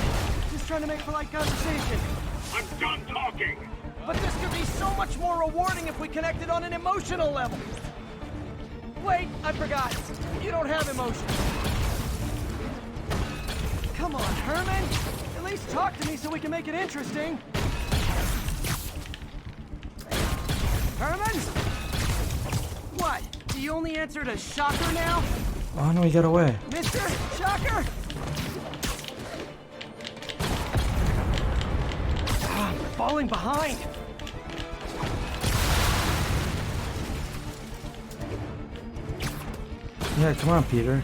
Just trying to make polite conversation. I'm done talking! But this could be so much more rewarding if we connected on an emotional level. Wait, I forgot. You don't have emotions. Come on, Herman. At least talk to me so we can make it interesting. Herman? What? Do you only answer to Shocker now? Oh no, he got away. Mr. Shocker? I'm falling behind. Yeah, come on, Peter.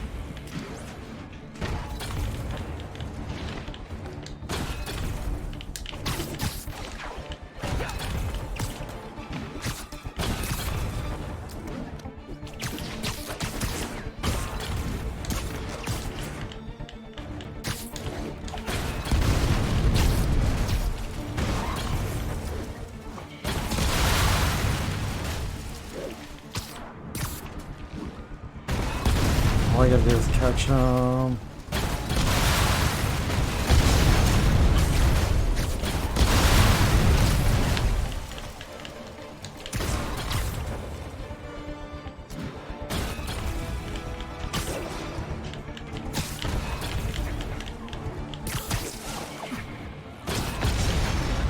All I gotta do is catch him.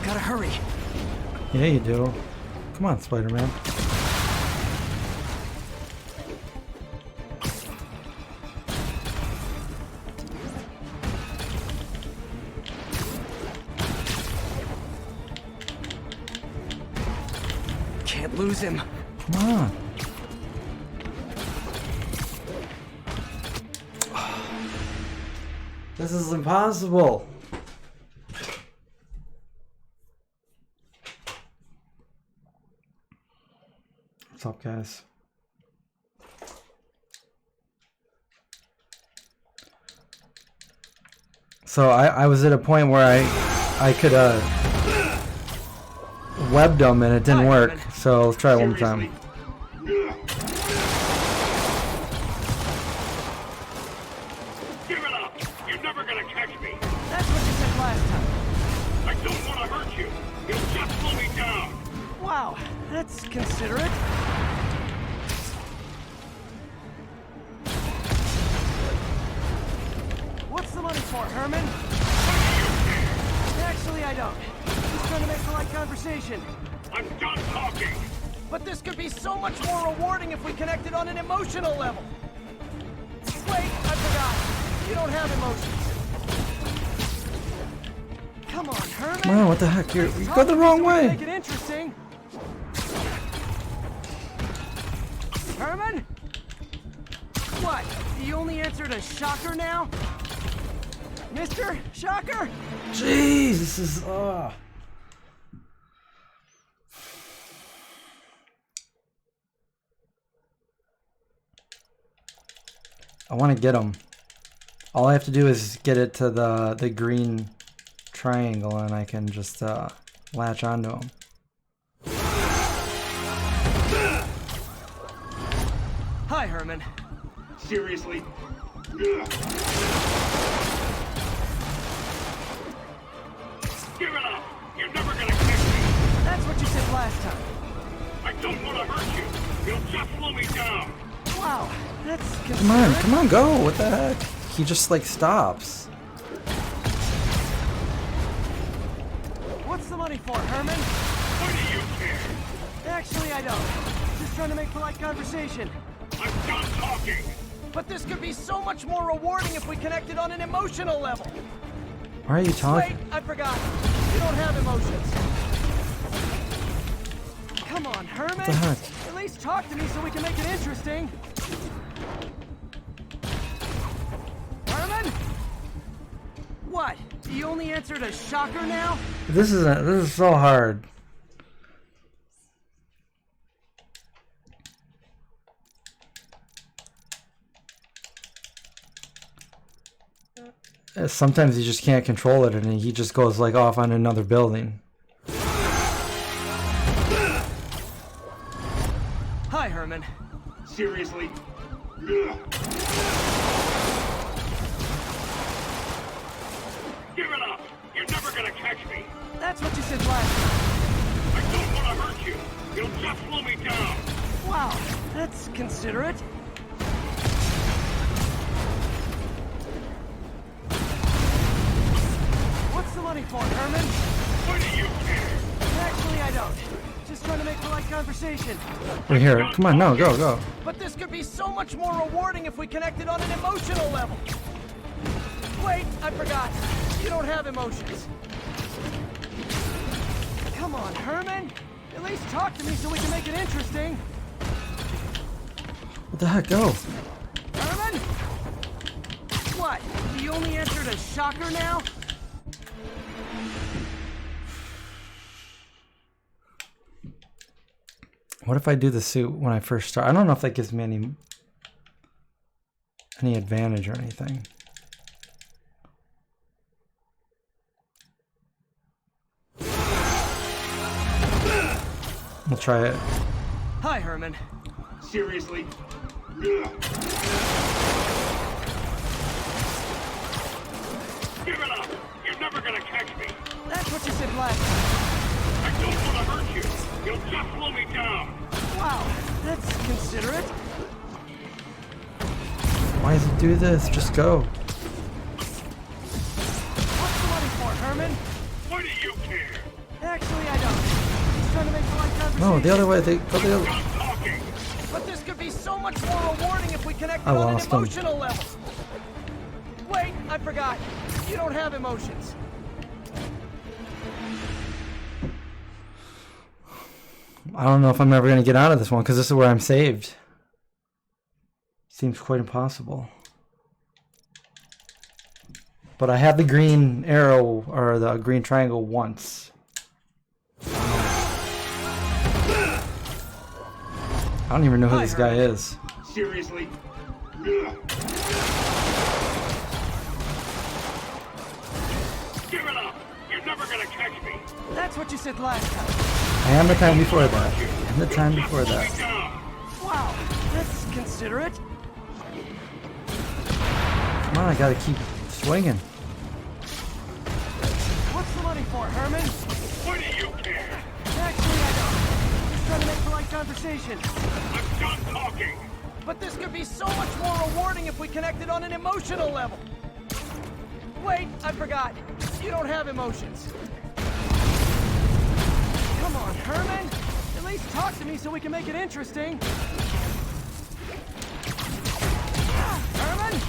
Gotta hurry. Yeah, you do. Come on, Spider-Man. Can't lose him. Come on. This is impossible. What's up, guys? So I was at a point where I could webbed them and it didn't work. So let's try it one more time. Give it up! You're never gonna catch me! That's what you said last time. I don't want to hurt you! You'll just slow me down! Wow, that's considerate. What's the money for, Herman? Actually, I don't. Just trying to make polite conversation. I'm done talking! But this could be so much more rewarding if we connected on an emotional level. Wait, I forgot. You don't have emotions. Come on, Herman. Come on, what the heck? You go the wrong way. Make it interesting. Herman? What? Do you only answer to Shocker now? Mr. Shocker? Jeez, this is I want to get him. All I have to do is get it to the green triangle and I can just latch onto him. Hi, Herman. Seriously? Give it up! You're never gonna catch me! That's what you said last time. I don't want to hurt you! You'll just slow me down! Wow, that's Come on, go! What the heck? He just like stops. What's What's the money for, Herman? Why do you care? Actually, I don't. Just trying to make polite conversation. I'm done talking! But this could be so much more rewarding if we connected on an emotional level. Why are you talking? Wait, I forgot. You don't have emotions. Come on, Herman. What the heck? At least talk to me so we can make it interesting. Herman? What? You only answered a shocker now? This is so hard. Sometimes you just can't control it, and he just goes like off on another building. Hi, Herman. Seriously? Give it up! You're never gonna catch me! That's what you said last time. I don't want to hurt you! You'll just slow me down! Wow, that's considerate. What's the money for, Herman? Why do you care? Actually, I don't. Just trying to make polite conversation. We're here. Come on, no, go. But this could be so much more rewarding if we connected on an emotional level. Wait, I forgot. You don't have emotions. Come on, Herman. At least talk to me so we can make it interesting. What the heck, go. Herman? What? You only answered a shocker now? What if I do the suit when I first start? I don't know if that gives me any advantage or anything. We'll try it. Hi, Herman. Seriously? Give it up! You're never gonna catch me! That's what you said last time. I don't want to hurt you! You'll just slow me down! Wow, that's considerate. Why does it do this? Just go. What's the money for, Herman? Why do you care? Actually, I don't. Just trying to make polite conversation. No, the other way. They go the other. Talking. But this could be so much more rewarding if we connected I on an lost him. emotional level. Wait, I forgot. You don't have emotions. I don't know if I'm ever going to get out of this one because this is where I'm saved. Seems quite impossible. But I had the green arrow or the green triangle once. I don't even know who this guy is. Seriously? Give it up! You're never gonna catch me! That's what you said last time. And the time before that. And the time before that. Wow, that's considerate. Come on, I gotta keep swinging. What's the money for, Herman? Why do you care? Actually, I don't. Just trying to make polite conversation. I'm done talking! But this could be so much more rewarding if we connected on an emotional level. Wait, I forgot. You don't have emotions. Come on, Herman. At least talk to me so we can make it interesting. Herman?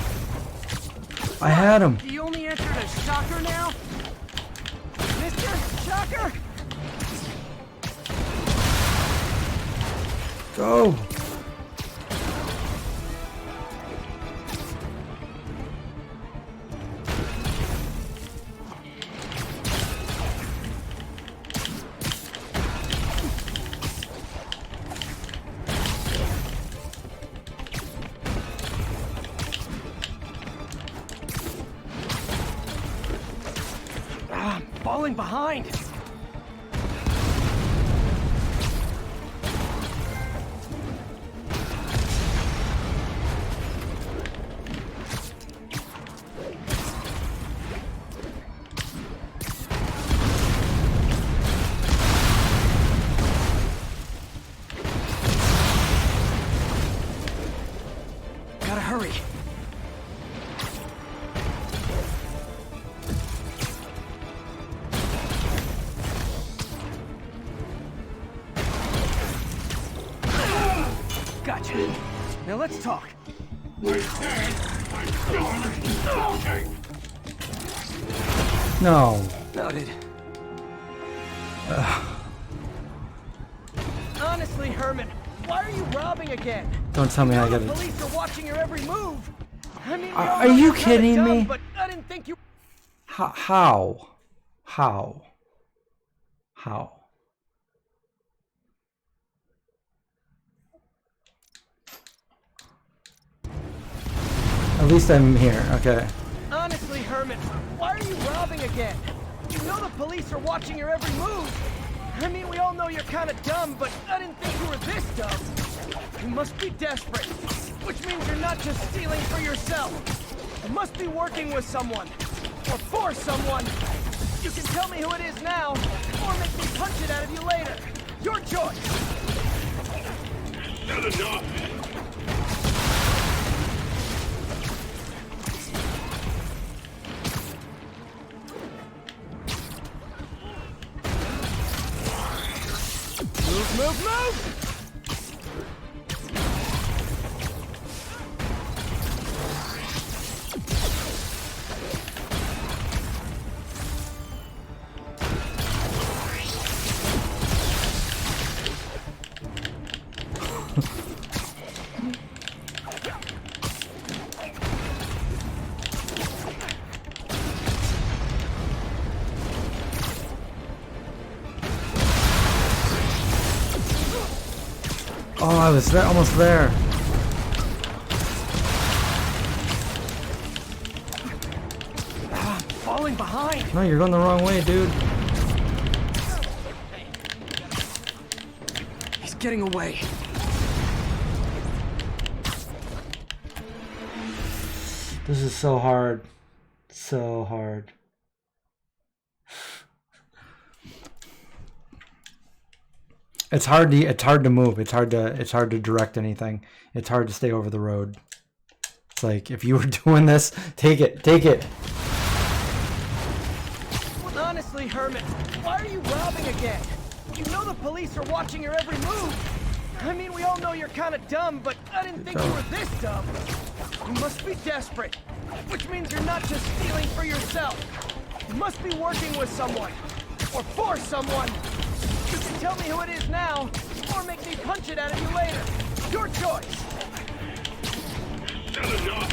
I had him. You only answered a shocker now? Mr. Shocker? Go. I'm falling behind. Gotta hurry. Gotcha. Now let's talk. No. Noted. Honestly, Herman, why are you robbing again? Don't tell me I The gotta. police are watching your every move. I mean, we all Are know you you're kinda kidding dumb, me? But I didn't think you. How? At least I'm here. Okay. Honestly, Herman, why are you robbing again? You know the police are watching your every move. I mean, we all know you're kind of dumb, but I didn't think you were this dumb. You must be desperate, which means you're not just stealing for yourself. You must be working with someone, or for someone. You can tell me who it is now, or make me punch it out of you later. Your choice. Not enough. Move! Oh, I was there, almost there. Falling behind. No, you're going the wrong way, dude. He's getting away. This is so hard. So hard. It's hard to move. It's hard to direct anything. It's hard to stay over the road. It's like if you were doing this, take it. Well, honestly, Herman, why are you robbing again? You know the police are watching your every move. I mean, we all know you're kind of dumb, but I didn't think you were this dumb. You must be desperate, which means you're not just stealing for yourself. You must be working with someone, or for someone. You can tell me who it is now, or make me punch it out of you later. Your choice. Not enough.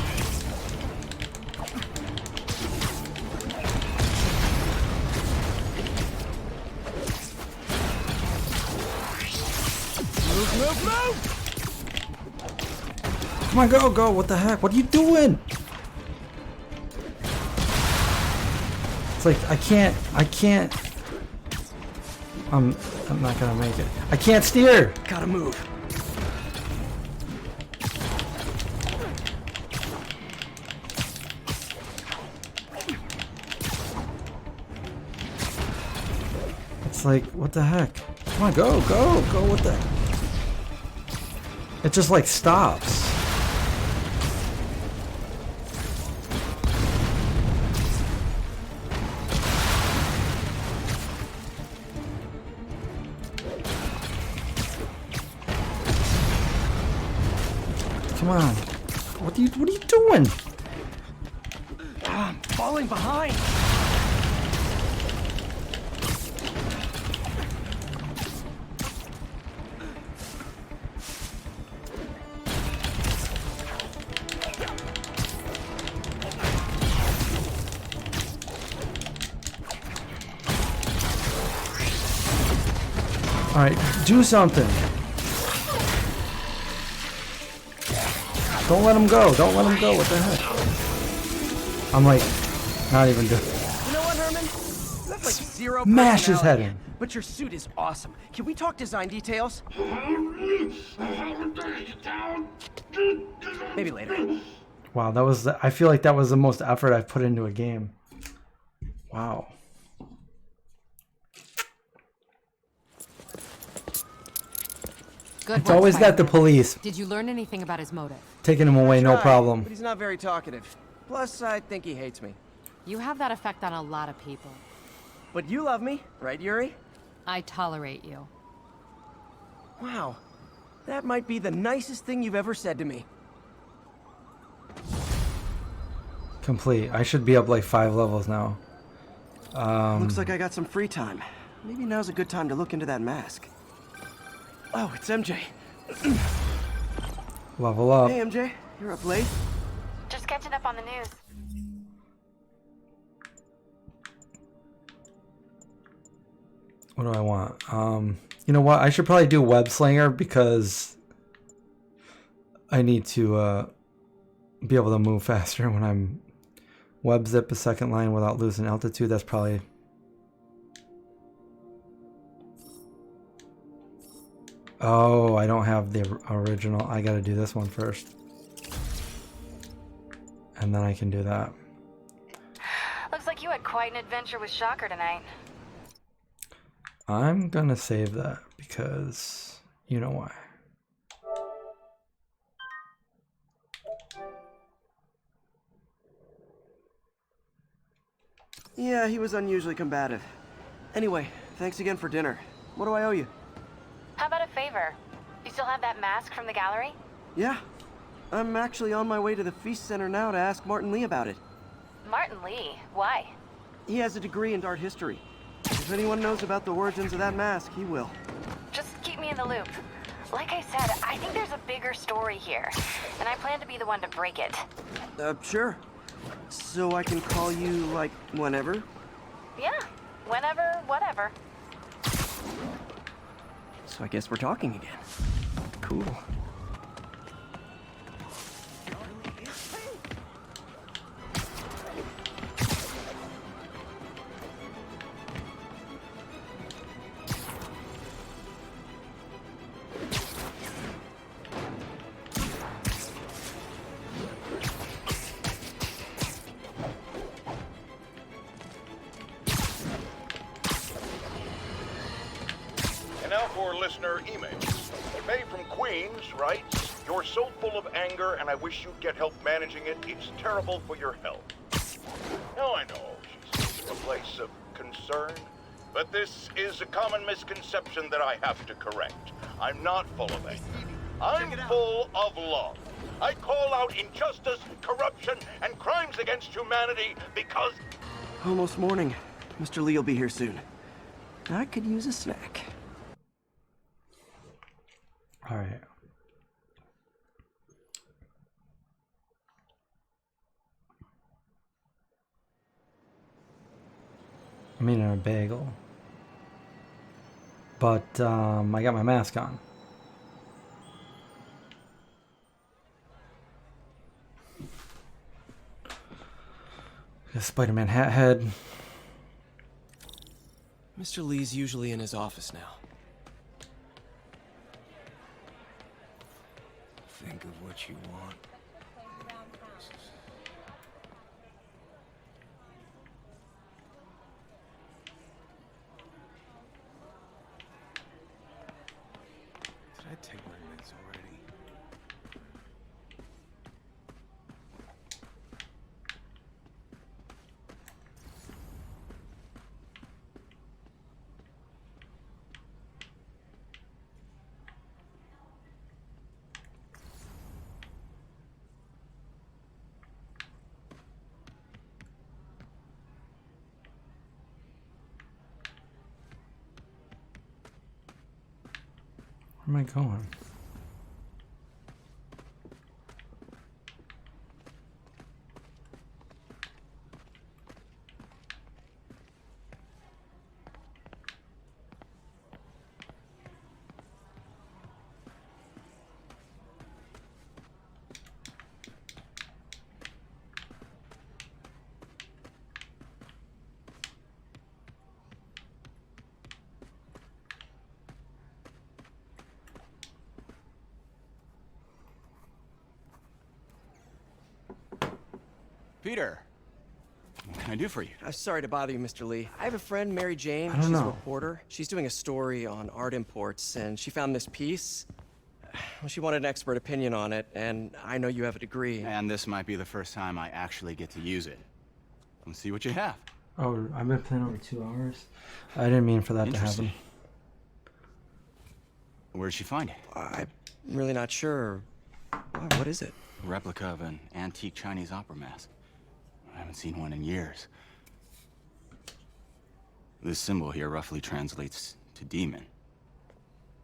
Move! Come on, go! What the heck? What are you doing? It's like I can't. I'm not gonna make it. I can't steer. Gotta move. It's like, what the heck? Come on, go! What the? It just like stops. Come on. What are you doing? I'm falling behind. All right, do something. Don't let him go. What the heck? I'm like, not even doing. You know what, Herman? You have like zero Mash his personality, head in. But your suit is awesome. Can we talk design details? Maybe later. Wow, that was. I feel like that was the most effort I've put into a game. Wow. Good It's work, always that the Spider-Man. police Did you learn anything about his motive? taking him away, no Tried, problem. But he's not very talkative. Plus, I think he hates me. You have that effect on a lot of people. But you love me, right, Yuri? I tolerate you. Wow. That might be the nicest thing you've ever said to me. Complete. I should be up like 5 levels now. Looks like I got some free time. Maybe now's a good time to look into that mask. Oh, it's MJ. Level up. Hey, MJ. You're up late? Just catching up on the news. What do I want? You know what? I should probably do Web Slinger because I need to be able to move faster when I'm web zip a second line without losing altitude. That's probably... Oh, I don't have the original. I gotta do this one first. And then I can do that. Looks like you had quite an adventure with Shocker tonight. I'm gonna save that because you know why. Yeah, he was unusually combative. Anyway, thanks again for dinner. What do I owe you? How about a favor? You still have that mask from the gallery? Yeah. I'm actually on my way to the Feast Center now to ask Martin Lee about it. Martin Lee? Why? He has a degree in art history. If anyone knows about the origins of that mask, he will. Just keep me in the loop. Like I said, I think there's a bigger story here, and I plan to be the one to break it. Sure. So I can call you, like, whenever? Yeah, whenever, whatever. So I guess we're talking again. Cool. And now for listener emails. May from Queens writes, "You're so full of anger and I wish you'd get help managing it. It's terrible for your health." Now I know she's in a place of concern, but this is a common misconception that I have to correct. I'm not full of anger. I'm full of love. I call out injustice, corruption, and crimes against humanity because... Almost morning. Mr. Lee will be here soon. I could use a snack. All right. I mean, a bagel. But I got my mask on. Got Spider-Man hat head. Mr. Lee's usually in his office now. Think of what you want. Did I take my meds already? Where am I going? Peter, what can I do for you? I'm sorry to bother you, Mr. Lee. I have a friend, Mary Jane. I don't She's know. a reporter. She's doing a story on art imports, and she found this piece. Well, she wanted an expert opinion on it, and I know you have a degree. And this might be the first time I actually get to use it. Let's see what you have. Oh, I've been playing over 2 hours. I didn't mean for that to happen. Where'd she find it? I I'm really not sure. What is it? A replica of an antique Chinese opera mask. I haven't seen one in years. This symbol here roughly translates to demon.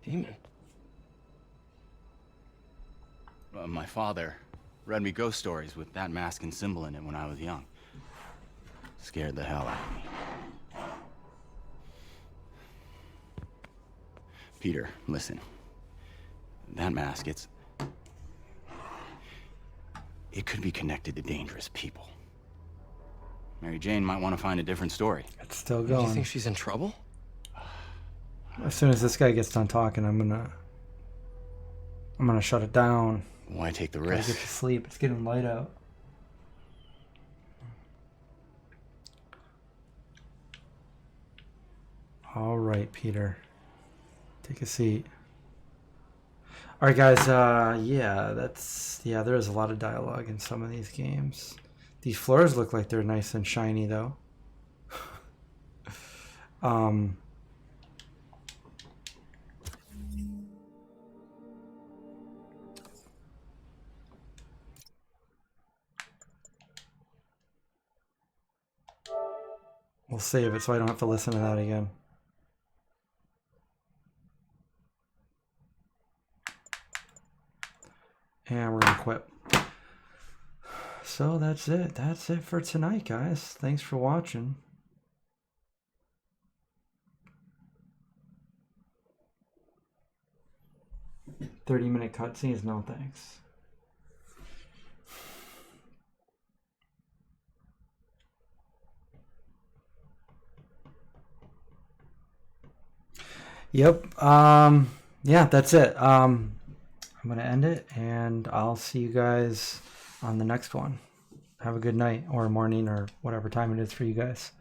Demon? My father read me ghost stories with that mask and symbol in it when I was young. Scared the hell out of me. Peter, listen. That mask, it could be connected to dangerous people. Mary Jane might want to find a different story. It's still Do going. you think she's in trouble? As soon as this guy gets done talking, I'm gonna shut it down. Why take the Gotta risk? get to sleep. It's getting light out. All right, Peter. Take a seat. All right, guys. Yeah, there is a lot of dialogue in some of these games. These floors look like they're nice and shiny, though. We'll save it so I don't have to listen to that again. And we're gonna quit. So that's it. That's it for tonight, guys. Thanks for watching. "30-minute cutscenes? No thanks." Yep. Yeah, that's it. I'm gonna end it, and I'll see you guys on the next one. Have a good night or morning or whatever time it is for you guys.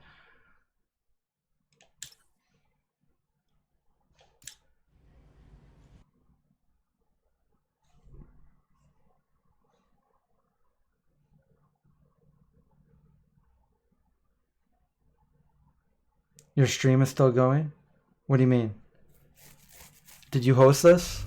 Your stream is still going? What do you mean? Did you host this?